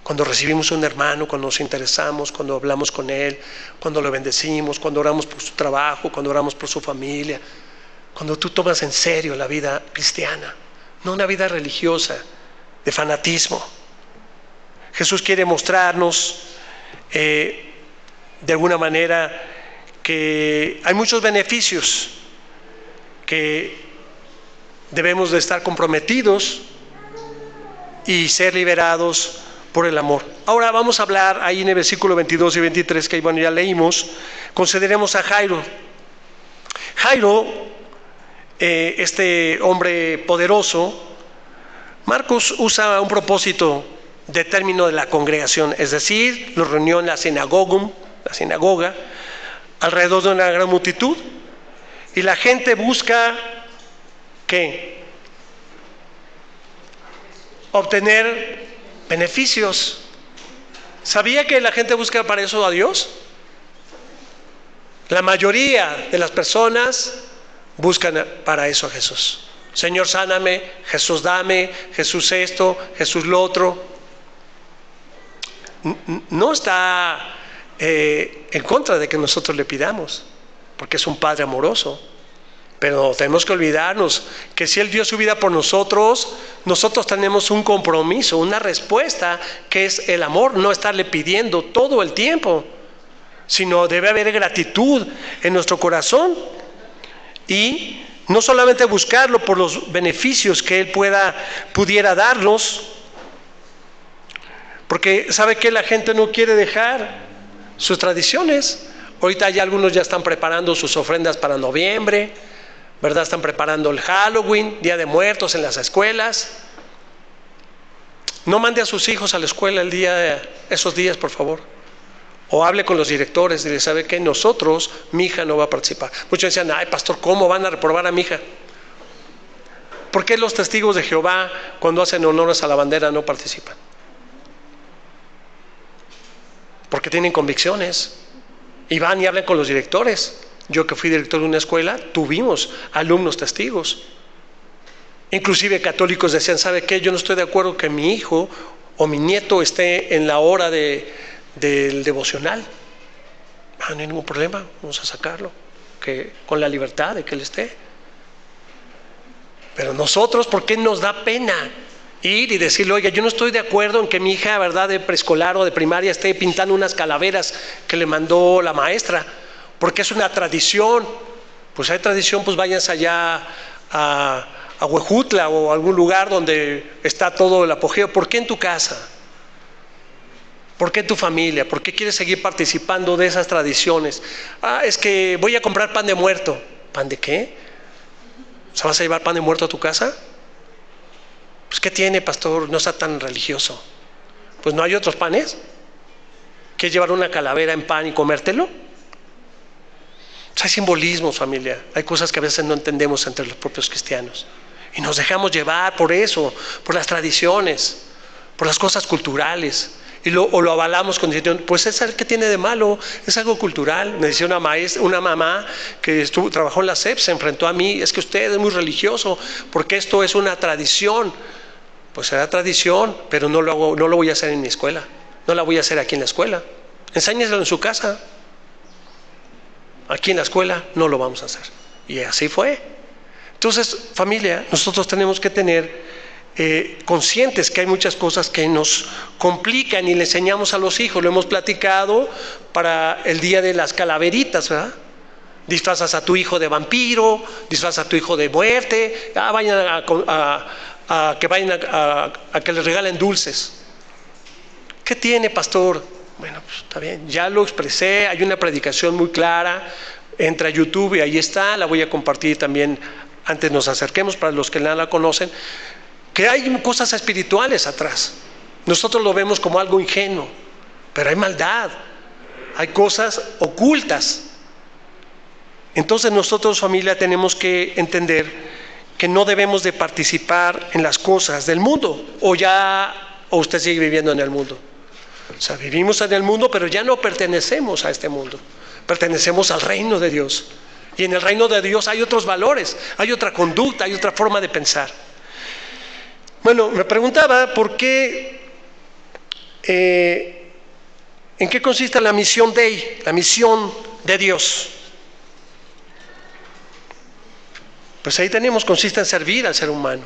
Cuando recibimos un hermano, cuando nos interesamos, cuando hablamos con él, cuando lo bendecimos, cuando oramos por su trabajo, cuando oramos por su familia, cuando tú tomas en serio la vida cristiana, no una vida religiosa, de fanatismo. Jesús quiere mostrarnos de alguna manera que hay muchos beneficios que debemos de estar comprometidos y ser liberados por el amor. Ahora vamos a hablar ahí en el versículo 22 y 23 que bueno, ya leímos. Consideremos a Jairo. Jairo, este hombre poderoso, Marcos usa un propósito de término de la congregación, es decir, los reunió en la sinagoga, alrededor de una gran multitud, y la gente busca, ¿qué? Obtener beneficios. ¿Sabía que la gente busca para eso a Dios? La mayoría de las personas buscan para eso a Jesús. Señor, sáname, Jesús, dame, Jesús esto, Jesús lo otro. No está en contra de que nosotros le pidamos, porque es un Padre amoroso. Pero tenemos que olvidarnos que si Él dio su vida por nosotros, nosotros tenemos un compromiso, una respuesta, que es el amor. No estarle pidiendo todo el tiempo, sino debe haber gratitud en nuestro corazón. Y no solamente buscarlo por los beneficios que Él pudiera darnos, porque sabe que la gente no quiere dejar sus tradiciones. Ahorita ya algunos ya están preparando sus ofrendas para noviembre, ¿verdad? Están preparando el Halloween, Día de Muertos en las escuelas. No mande a sus hijos a la escuela esos días, por favor. O hable con los directores y les sabe que nosotros, mi hija no va a participar. Muchos decían, ay pastor, ¿cómo van a reprobar a mi hija? ¿Por qué los testigos de Jehová, cuando hacen honores a la bandera, no participan? Porque tienen convicciones y van y hablan con los directores. Yo, que fui director de una escuela, tuvimos alumnos testigos. Inclusive católicos decían, ¿sabe qué? Yo no estoy de acuerdo que mi hijo o mi nieto esté en la hora del devocional. No hay ningún problema, vamos a sacarlo, con la libertad de que él esté. Pero nosotros, ¿por qué nos da pena ir y decirle, oiga, yo no estoy de acuerdo en que mi hija, ¿verdad?, de preescolar o de primaria esté pintando unas calaveras que le mandó la maestra? Porque es una tradición. Pues hay tradición, pues váyanse allá a Huejutla o a algún lugar donde está todo el apogeo. ¿Por qué en tu casa? ¿Por qué en tu familia? ¿Por qué quieres seguir participando de esas tradiciones? Es que voy a comprar pan de muerto. ¿Pan de qué? O sea, ¿vas a llevar pan de muerto a tu casa? Pues ¿qué tiene, pastor? No está tan religioso. Pues ¿no hay otros panes? ¿Quieres llevar una calavera en pan y comértelo? Hay simbolismos, familia. Hay cosas que a veces no entendemos entre los propios cristianos y nos dejamos llevar por eso, por las tradiciones, por las cosas culturales, o lo avalamos con diciendo, pues es el que tiene de malo, es algo cultural. Me decía una mamá que trabajó en la SEP, se enfrentó a mí, es que usted es muy religioso porque esto es una tradición. Pues será tradición, pero no lo voy a hacer en mi escuela, no la voy a hacer aquí en la escuela. Enséñeselo en su casa. Aquí en la escuela no lo vamos a hacer. Y así fue. Entonces, familia, nosotros tenemos que tener conscientes que hay muchas cosas que nos complican y le enseñamos a los hijos. Lo hemos platicado para el día de las calaveritas, ¿verdad? Disfrazas a tu hijo de vampiro, disfrazas a tu hijo de muerte, vayan a que les regalen dulces. ¿Qué tiene, pastor? Bueno, pues está bien, ya lo expresé, hay una predicación muy clara, entra a YouTube y ahí está, la voy a compartir también antes nos acerquemos para los que no la conocen, que hay cosas espirituales atrás. Nosotros lo vemos como algo ingenuo, pero hay maldad, hay cosas ocultas. Entonces nosotros, familia, tenemos que entender que no debemos de participar en las cosas del mundo, o usted sigue viviendo en el mundo. O sea, vivimos en el mundo, pero ya no pertenecemos a este mundo. Pertenecemos al reino de Dios. Y en el reino de Dios hay otros valores, hay otra conducta, hay otra forma de pensar. Bueno, me preguntaba por qué, en qué consiste la misión Dei, la misión de Dios. Pues ahí tenemos, consiste en servir al ser humano.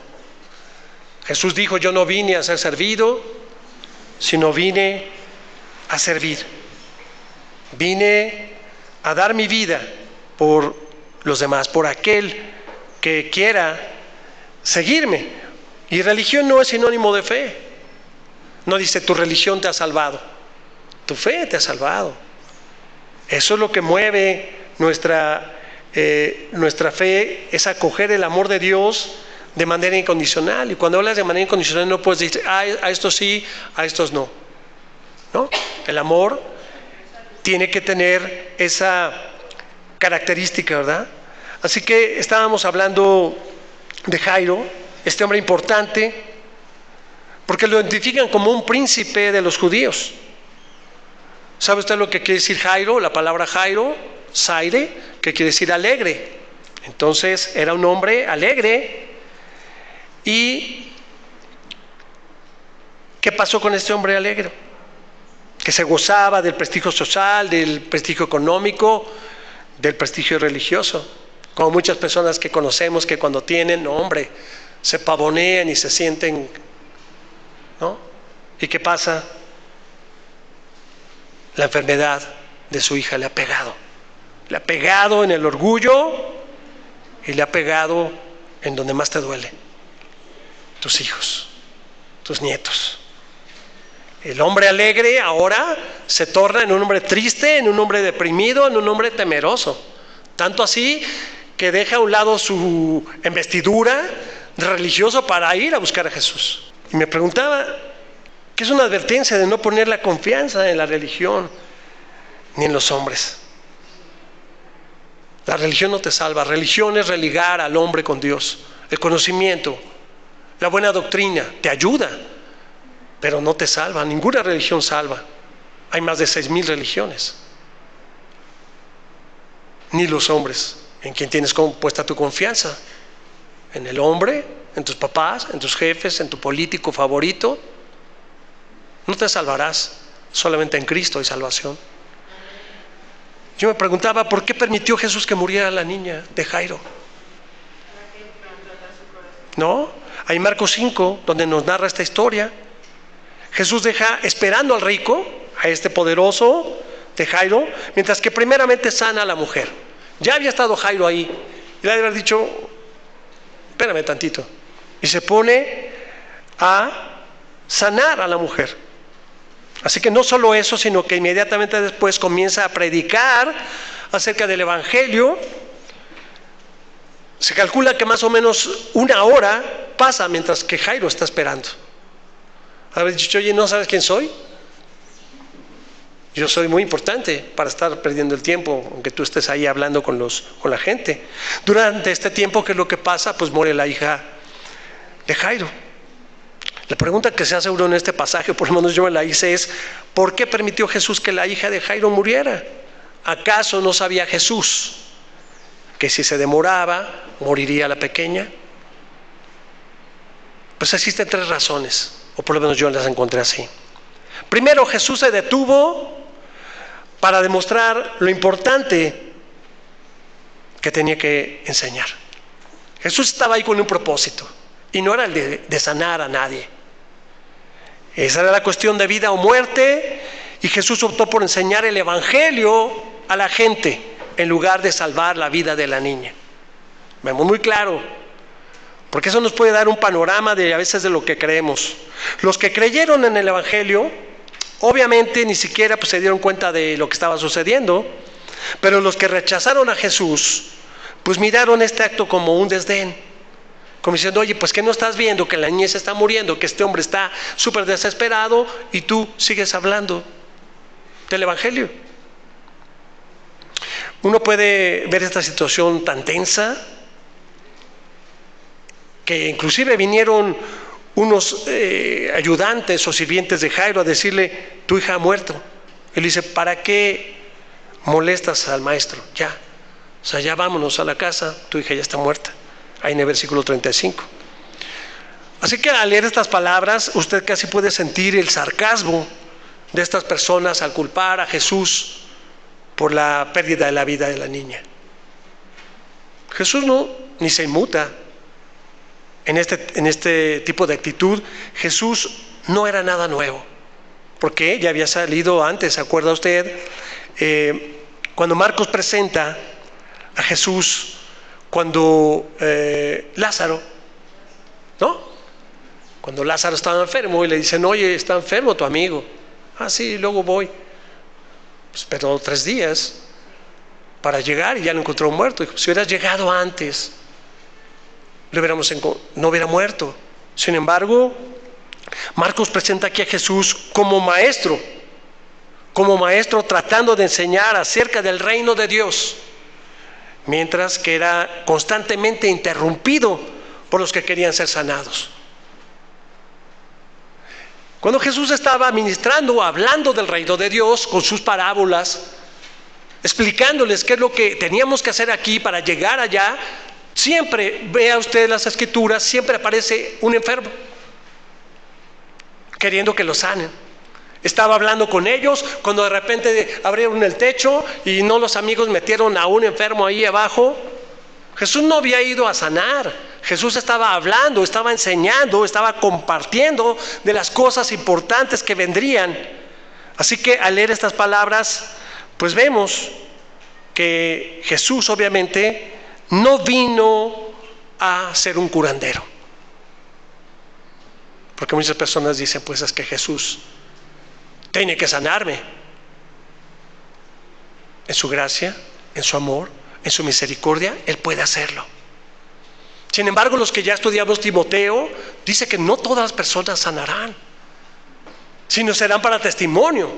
Jesús dijo, yo no vine a ser servido, sino vine a servir. Vine a dar mi vida por los demás, por aquel que quiera seguirme. Y religión no es sinónimo de fe. No dice tu religión te ha salvado, tu fe te ha salvado. Eso es lo que mueve nuestra fe, es acoger el amor de Dios de manera incondicional. Y cuando hablas de manera incondicional no puedes decir, a estos sí, a estos no. ¿No? El amor tiene que tener esa característica, ¿verdad? Así que estábamos hablando de Jairo, este hombre importante, porque lo identifican como un príncipe de los judíos. ¿Sabe usted lo que quiere decir Jairo? La palabra Jairo, Zaire, que quiere decir alegre. Entonces era un hombre alegre. ¿Y qué pasó con este hombre alegre? Que se gozaba del prestigio social, del prestigio económico, del prestigio religioso. Como muchas personas que conocemos que cuando tienen, no, hombre, se pavonean y se sienten, ¿no? ¿Y qué pasa? La enfermedad de su hija le ha pegado. Le ha pegado en el orgullo y le ha pegado en donde más te duele. Tus hijos, tus nietos. El hombre alegre ahora se torna en un hombre triste, en un hombre deprimido, en un hombre temeroso. Tanto así que deja a un lado su investidura de religioso para ir a buscar a Jesús. Y me preguntaba, ¿qué es una advertencia de no poner la confianza en la religión ni en los hombres? La religión no te salva. Religión es religar al hombre con Dios. El conocimiento, la buena doctrina te ayuda, pero no te salva. Ninguna religión salva. Hay más de 6,000 religiones. Ni los hombres, en quien tienes puesta tu confianza. En el hombre, en tus papás, en tus jefes, en tu político favorito. No te salvarás. Solamente en Cristo hay salvación. Yo me preguntaba, ¿por qué permitió Jesús que muriera la niña de Jairo? ¿No? Hay Marcos 5, donde nos narra esta historia. Jesús deja esperando al rico, a este poderoso de Jairo, mientras que primeramente sana a la mujer. Ya había estado Jairo ahí, y le había dicho, espérame tantito, y se pone a sanar a la mujer. Así que no solo eso, sino que inmediatamente después comienza a predicar acerca del Evangelio. Se calcula que más o menos 1 hora pasa mientras que Jairo está esperando. Haber dicho, oye, ¿no sabes quién soy? Yo soy muy importante para estar perdiendo el tiempo, aunque tú estés ahí hablando con la gente. Durante este tiempo, ¿qué es lo que pasa? Pues muere la hija de Jairo. La pregunta que se hace uno en este pasaje, por lo menos yo me la hice, es ¿por qué permitió Jesús que la hija de Jairo muriera? ¿Acaso no sabía Jesús que si se demoraba, moriría la pequeña? Pues existen 3 razones, o por lo menos yo las encontré así. Primero, Jesús se detuvo para demostrar lo importante que tenía que enseñar. Jesús estaba ahí con un propósito, y no era el de sanar a nadie. Esa era la cuestión de vida o muerte, y Jesús optó por enseñar el Evangelio a la gente en lugar de salvar la vida de la niña. Vemos muy claro, porque eso nos puede dar un panorama de a veces de lo que creemos. Los que creyeron en el Evangelio, obviamente ni siquiera se dieron cuenta de lo que estaba sucediendo, pero los que rechazaron a Jesús, pues miraron este acto como un desdén. Como diciendo, oye, pues que no estás viendo que la niña se está muriendo, que este hombre está súper desesperado y tú sigues hablando del Evangelio. Uno puede ver esta situación tan tensa que inclusive vinieron unos ayudantes o sirvientes de Jairo a decirle, tu hija ha muerto. Él dice, ¿para qué molestas al maestro? Ya, o sea, ya vámonos a la casa, tu hija ya está muerta. Ahí en el versículo 35. Así que al leer estas palabras, usted casi puede sentir el sarcasmo de estas personas al culpar a Jesús por la pérdida de la vida de la niña. Jesús ni se inmuta en este tipo de actitud. Jesús no era nada nuevo, porque ya había salido antes. ¿Se acuerda usted? Cuando Marcos presenta a Jesús, cuando Lázaro, ¿no? Cuando Lázaro estaba enfermo y le dicen, oye, está enfermo tu amigo. Ah, sí, luego voy. Pues esperó 3 días para llegar y ya lo encontró muerto. Dijo, si hubieras llegado antes, no hubiera muerto. Sin embargo, Marcos presenta aquí a Jesús como maestro tratando de enseñar acerca del reino de Dios, mientras que era constantemente interrumpido por los que querían ser sanados. Cuando Jesús estaba ministrando, hablando del reino de Dios con sus parábolas, explicándoles qué es lo que teníamos que hacer aquí para llegar allá, siempre, vea usted las escrituras, siempre aparece un enfermo queriendo que lo sanen. Estaba hablando con ellos cuando de repente abrieron el techo y no, los amigos metieron a un enfermo ahí abajo. Jesús no había ido a sanar. Jesús estaba hablando, estaba enseñando, estaba compartiendo de las cosas importantes que vendrían. Así que al leer estas palabras, pues vemos que Jesús obviamente no vino a ser un curandero. Porque muchas personas dicen, pues es que Jesús tiene que sanarme. En su gracia, en su amor, en su misericordia, Él puede hacerlo. Sin embargo, los que ya estudiamos Timoteo, dice que no todas las personas sanarán, sino serán para testimonio,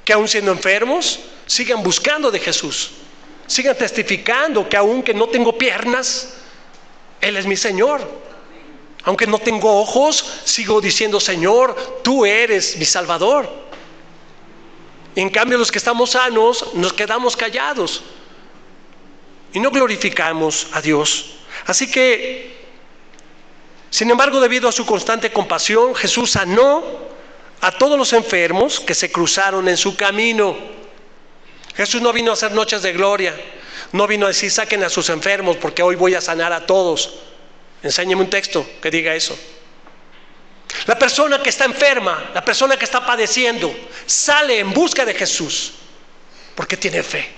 que aun siendo enfermos, sigan buscando de Jesús, sigan testificando que aunque no tengo piernas, Él es mi Señor. Aunque no tengo ojos, sigo diciendo, Señor, tú eres mi Salvador. Y en cambio, los que estamos sanos, nos quedamos callados y no glorificamos a Dios. Así que, sin embargo, debido a su constante compasión, Jesús sanó a todos los enfermos que se cruzaron en su camino. Jesús no vino a hacer noches de gloria, no vino a decir, saquen a sus enfermos porque hoy voy a sanar a todos. Enséñeme un texto que diga eso. La persona que está enferma, la persona que está padeciendo, sale en busca de Jesús porque tiene fe.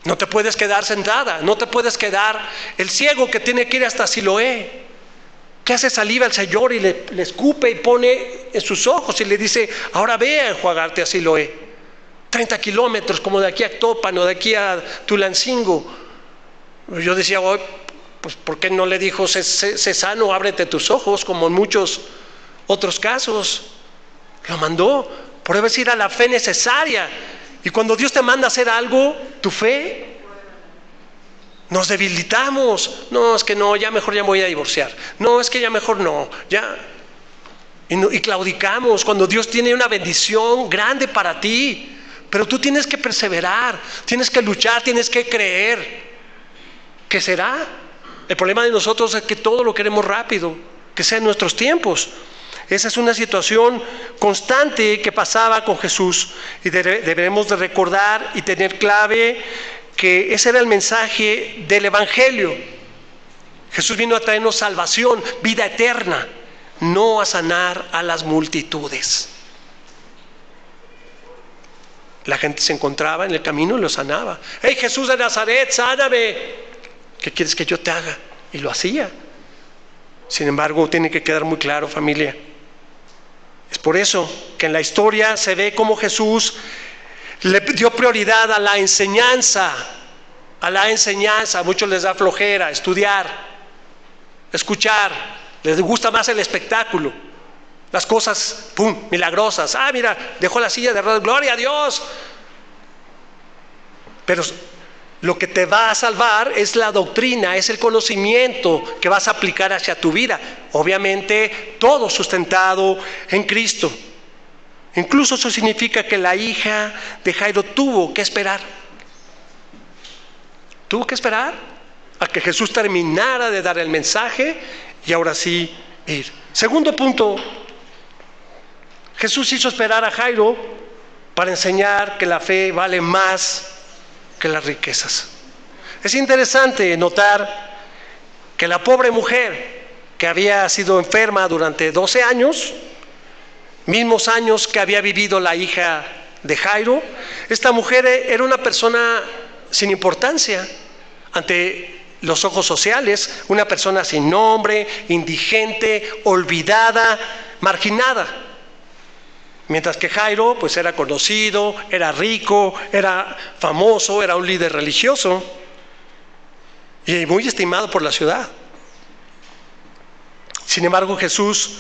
No te puedes quedar sentada, no te puedes quedar. El ciego que tiene que ir hasta Siloé, que hace saliva al Señor y le escupe y pone en sus ojos y le dice, ahora ve a enjuagarte a Siloé. 30 kilómetros como de aquí a Topan o de aquí a Tulancingo. Yo decía, oh, pues ¿por qué no le dijo, sé sano, ábrete tus ojos, como en muchos otros casos? Lo mandó por decir a la fe necesaria. Y cuando Dios te manda a hacer algo, tu fe, nos debilitamos. No, es que no, ya mejor ya me voy a divorciar. No, es que ya mejor no, ya. Y claudicamos cuando Dios tiene una bendición grande para ti. Pero tú tienes que perseverar, tienes que luchar, tienes que creer. ¿Qué será? El problema de nosotros es que todo lo queremos rápido, que sea en nuestros tiempos. Esa es una situación constante que pasaba con Jesús y debemos de recordar y tener clave que ese era el mensaje del Evangelio. Jesús vino a traernos salvación, vida eterna, no a sanar a las multitudes. La gente se encontraba en el camino y lo sanaba. ¡Hey, Jesús de Nazaret, sáname! ¿Qué quieres que yo te haga? Y lo hacía. Sin embargo, tiene que quedar muy claro, familia. Es por eso que en la historia se ve cómo Jesús le dio prioridad a la enseñanza. A la enseñanza. A muchos les da flojera estudiar, escuchar. Les gusta más el espectáculo. Las cosas, ¡pum!, milagrosas. Ah, mira, dejó la silla de ruedas. ¡Gloria a Dios! Pero lo que te va a salvar es la doctrina, es el conocimiento que vas a aplicar hacia tu vida. Obviamente, todo sustentado en Cristo. Incluso eso significa que la hija de Jairo tuvo que esperar. Tuvo que esperar a que Jesús terminara de dar el mensaje y ahora sí ir. Segundo punto, Jesús hizo esperar a Jairo para enseñar que la fe vale más que las riquezas. Es interesante notar que la pobre mujer que había sido enferma durante 12 años, mismos años que había vivido la hija de Jairo, esta mujer era una persona sin importancia ante los ojos sociales, una persona sin nombre, indigente, olvidada, marginada. Mientras que Jairo pues era conocido, era rico, era famoso, era un líder religioso. y muy estimado por la ciudad. Sin embargo, Jesús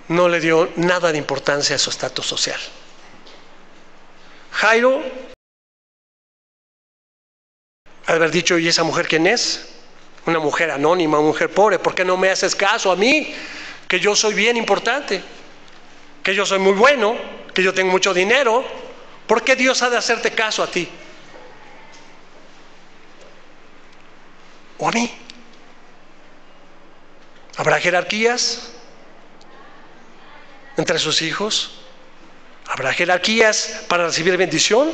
no le dio nada de importancia a su estatus social. Jairo ha de haber dicho: ¿y esa mujer quién es? Una mujer anónima, una mujer pobre. ¿Por qué no me haces caso a mí? Que yo soy bien importante, que yo soy muy bueno, que yo tengo mucho dinero. ¿Por qué Dios ha de hacerte caso a ti? ¿O a mí? ¿Habrá jerarquías entre sus hijos? ¿Habrá jerarquías para recibir bendición?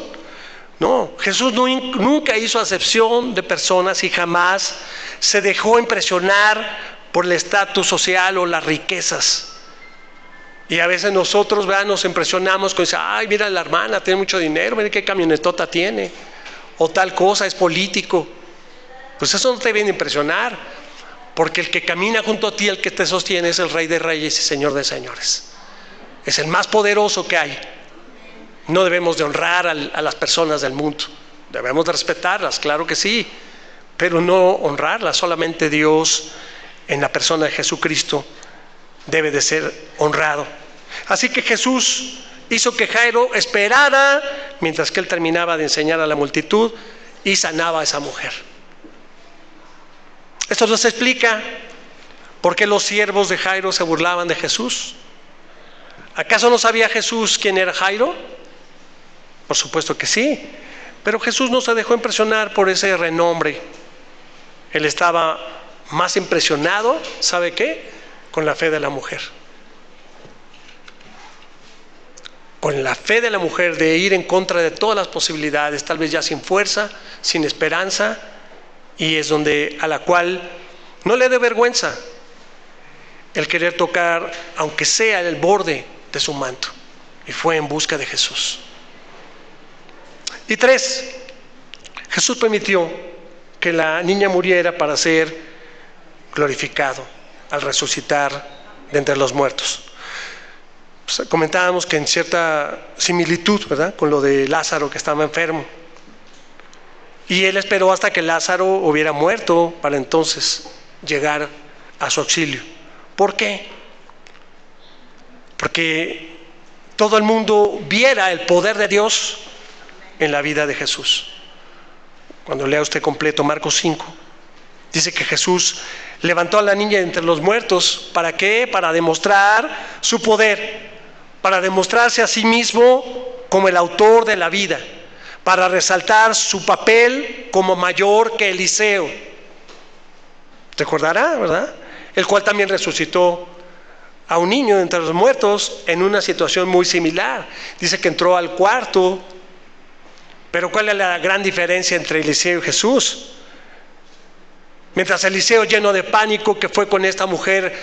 No, Jesús nunca hizo acepción de personas y jamás se dejó impresionar por el estatus social o las riquezas. Y a veces nosotros, ¿verdad?, nos impresionamos con decir: ay, mira la hermana, tiene mucho dinero, mira qué camionetota tiene, o tal cosa, es político. Pues eso no te viene a impresionar, porque el que camina junto a ti, el que te sostiene, es el Rey de Reyes y Señor de Señores. Es el más poderoso que hay. No debemos de honrar a las personas del mundo. Debemos de respetarlas, claro que sí, pero no honrarlas. Solamente Dios, en la persona de Jesucristo, debe de ser honrado. Así que Jesús hizo que Jairo esperara mientras que él terminaba de enseñar a la multitud y sanaba a esa mujer. Esto nos explica por qué los siervos de Jairo se burlaban de Jesús. ¿Acaso no sabía Jesús quién era Jairo? Por supuesto que sí, pero Jesús no se dejó impresionar por ese renombre. Él estaba más impresionado, ¿sabe qué?, con la fe de la mujer. Con la fe de la mujer de ir en contra de todas las posibilidades, tal vez ya sin fuerza, sin esperanza, y es donde a la cual no le dé vergüenza el querer tocar, aunque sea el borde de su manto, y fue en busca de Jesús. Y 3, Jesús permitió que la niña muriera para ser glorificado al resucitar de entre los muertos. Pues comentábamos que en cierta similitud, ¿verdad?, con lo de Lázaro, que estaba enfermo, y él esperó hasta que Lázaro hubiera muerto para entonces llegar a su auxilio. ¿Por qué? Porque todo el mundo viera el poder de Dios en la vida de Jesús. Cuando lea usted completo Marcos 5, dice que Jesús levantó a la niña entre los muertos. ¿Para qué? Para demostrar su poder, para demostrarse a sí mismo como el autor de la vida, para resaltar su papel como mayor que Eliseo. Recordará, ¿verdad?, el cual también resucitó a un niño de entre los muertos en una situación muy similar. Dice que entró al cuarto. Pero ¿cuál es la gran diferencia entre Eliseo y Jesús? Mientras Eliseo, lleno de pánico, que fue con esta mujer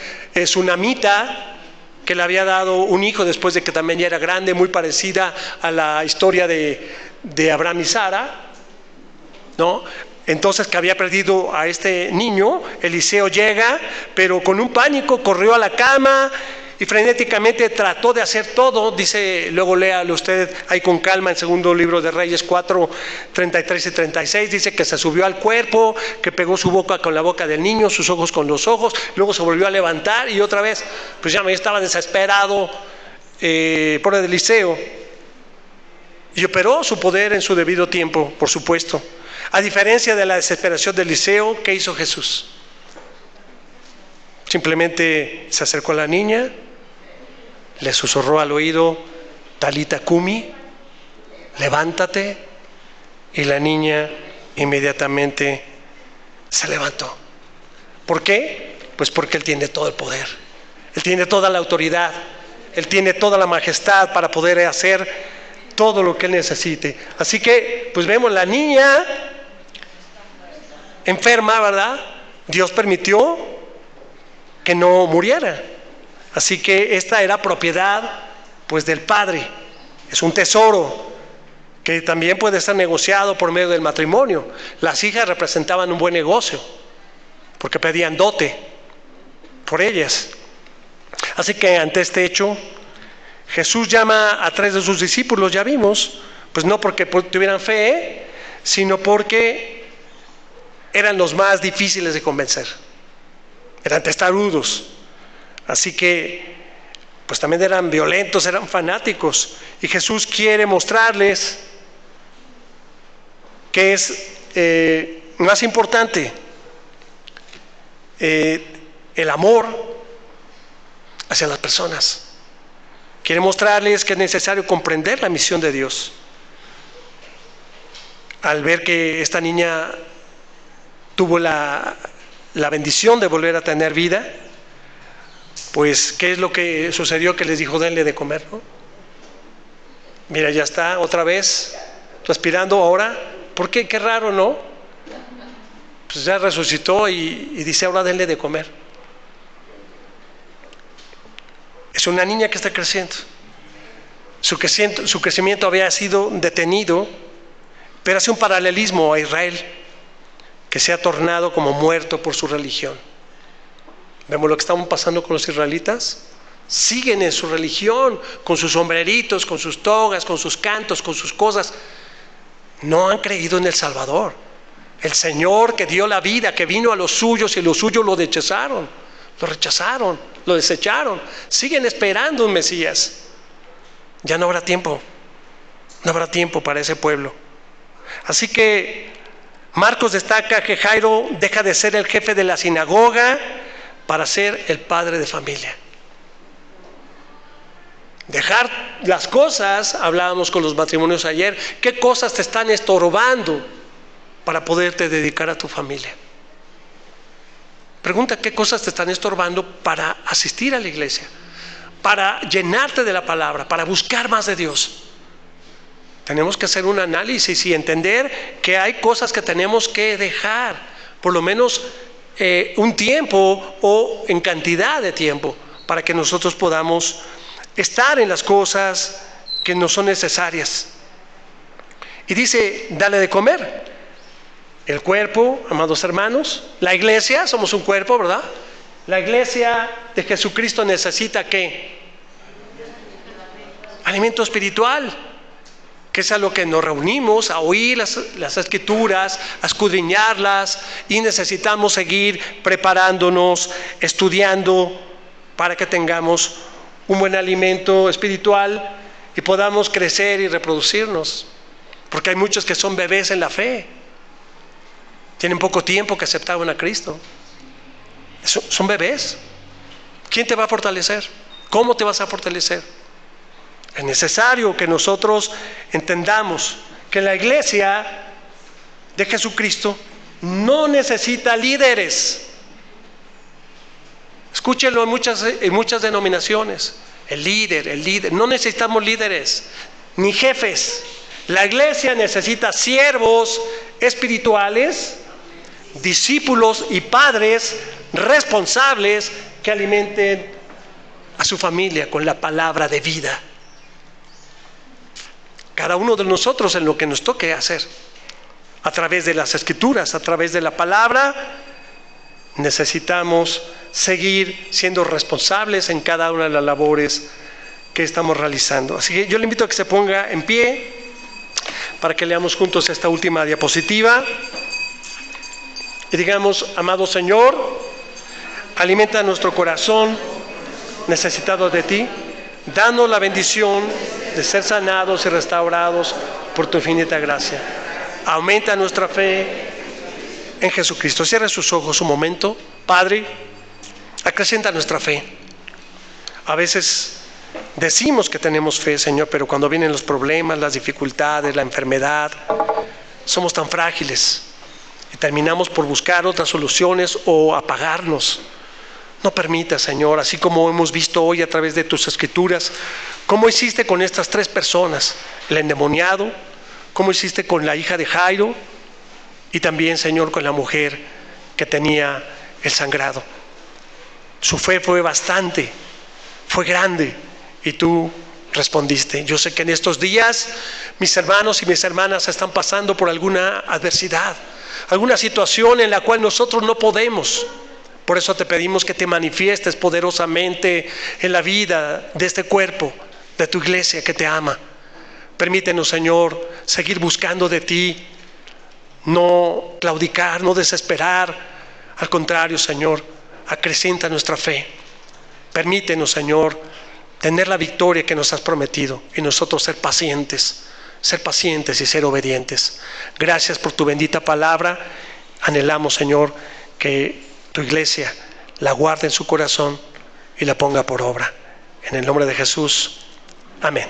sunamita, que le había dado un hijo después de que también ya era grande, muy parecida a la historia de Abraham y Sara, ¿no? Entonces, que había perdido a este niño, Eliseo llega, pero con un pánico corrió a la cama y frenéticamente trató de hacer todo. Dice, luego léalo usted ahí con calma en segundo libro de Reyes 4, 33 y 36, dice que se subió al cuerpo, que pegó su boca con la boca del niño, sus ojos con los ojos, luego se volvió a levantar y otra vez, pues ya estaba desesperado por el Eliseo, y operó su poder en su debido tiempo, por supuesto. A diferencia de la desesperación de Eliseo, ¿qué hizo Jesús? Simplemente se acercó a la niña, le susurró al oído: Talita Kumi, levántate, y la niña inmediatamente se levantó. ¿Por qué? Pues porque Él tiene todo el poder, Él tiene toda la autoridad, Él tiene toda la majestad para poder hacer todo lo que Él necesite. Así que, pues vemos la niña enferma, ¿verdad? Dios permitió que no muriera. Así que esta era propiedad, pues, del Padre. Es un tesoro que también puede ser negociado por medio del matrimonio. Las hijas representaban un buen negocio, porque pedían dote por ellas. Así que ante este hecho, Jesús llama a 3 de sus discípulos, ya vimos, pues no porque tuvieran fe, sino porque eran los más difíciles de convencer. Eran testarudos. Así que, pues también eran violentos, eran fanáticos. Y Jesús quiere mostrarles que es más importante el amor hacia las personas. Quiere mostrarles que es necesario comprender la misión de Dios. Al ver que esta niña tuvo la bendición de volver a tener vida, pues ¿qué es lo que sucedió? Que les dijo, denle de comer, ¿no? Mira, ya está otra vez respirando ahora. ¿Por qué? Qué raro, ¿no? Pues ya resucitó y dice, ahora denle de comer. Es una niña que está creciendo. Su crecimiento había sido detenido, pero hace un paralelismo a Israel, que se ha tornado como muerto por su religión. ¿Vemos lo que estamos pasando con los israelitas? Siguen en su religión, con sus sombreritos, con sus togas, con sus cantos, con sus cosas. No han creído en el Salvador, el Señor que dio la vida, que vino a los suyos y los suyos lo rechazaron, lo desecharon. Siguen esperando un Mesías. Ya no habrá tiempo para ese pueblo. Así que Marcos destaca que Jairo deja de ser el jefe de la sinagoga para ser el padre de familia. Dejar las cosas, hablábamos con los matrimonios ayer, ¿qué cosas te están estorbando para poderte dedicar a tu familia? Pregunta, ¿qué cosas te están estorbando para asistir a la iglesia? Para llenarte de la palabra, para buscar más de Dios. Tenemos que hacer un análisis y entender que hay cosas que tenemos que dejar, por lo menos un tiempo o en cantidad de tiempo, para que nosotros podamos estar en las cosas que nos son necesarias. Y dice, dale de comer. El cuerpo, amados hermanos, la iglesia, somos un cuerpo, ¿verdad? La iglesia de Jesucristo necesita ¿qué? Alimento espiritual, que es a lo que nos reunimos, a oír las escrituras, a escudriñarlas, y necesitamos seguir preparándonos, estudiando, para que tengamos un buen alimento espiritual y podamos crecer y reproducirnos. Porque hay muchos que son bebés en la fe, tienen poco tiempo que aceptaron a Cristo, son bebés. ¿Quién te va a fortalecer? ¿Cómo te vas a fortalecer? Es necesario que nosotros entendamos que la iglesia de Jesucristo no necesita líderes. Escúchenlo en muchas denominaciones. El líder. No necesitamos líderes ni jefes. La iglesia necesita siervos espirituales, discípulos y padres responsables que alimenten a su familia con la palabra de vida. Cada uno de nosotros en lo que nos toque hacer, a través de las escrituras, a través de la palabra, necesitamos seguir siendo responsables en cada una de las labores que estamos realizando. Así que yo le invito a que se ponga en pie para que leamos juntos esta última diapositiva y digamos, amado Señor, alimenta nuestro corazón necesitado de ti, danos la bendición de ser sanados y restaurados por tu infinita gracia. Aumenta nuestra fe en Jesucristo. Cierre sus ojos un momento. Padre, acrecenta nuestra fe. A veces decimos que tenemos fe, Señor, pero cuando vienen los problemas, las dificultades, la enfermedad, somos tan frágiles y terminamos por buscar otras soluciones o apagarnos. No permita, Señor, así como hemos visto hoy a través de tus escrituras, cómo hiciste con estas tres personas, el endemoniado, cómo hiciste con la hija de Jairo y también, Señor, con la mujer que tenía el sangrado. Su fe fue bastante, fue grande y tú respondiste. Yo sé que en estos días mis hermanos y mis hermanas están pasando por alguna adversidad, alguna situación en la cual nosotros no podemos. Por eso te pedimos que te manifiestes poderosamente en la vida de este cuerpo, de tu iglesia que te ama. Permítenos, Señor, seguir buscando de ti, no claudicar, no desesperar. Al contrario, Señor, acrecienta nuestra fe. Permítenos, Señor, tener la victoria que nos has prometido y nosotros ser pacientes y ser obedientes. Gracias por tu bendita palabra. Anhelamos, Señor, que tu iglesia la guarde en su corazón y la ponga por obra. En el nombre de Jesús. Amén.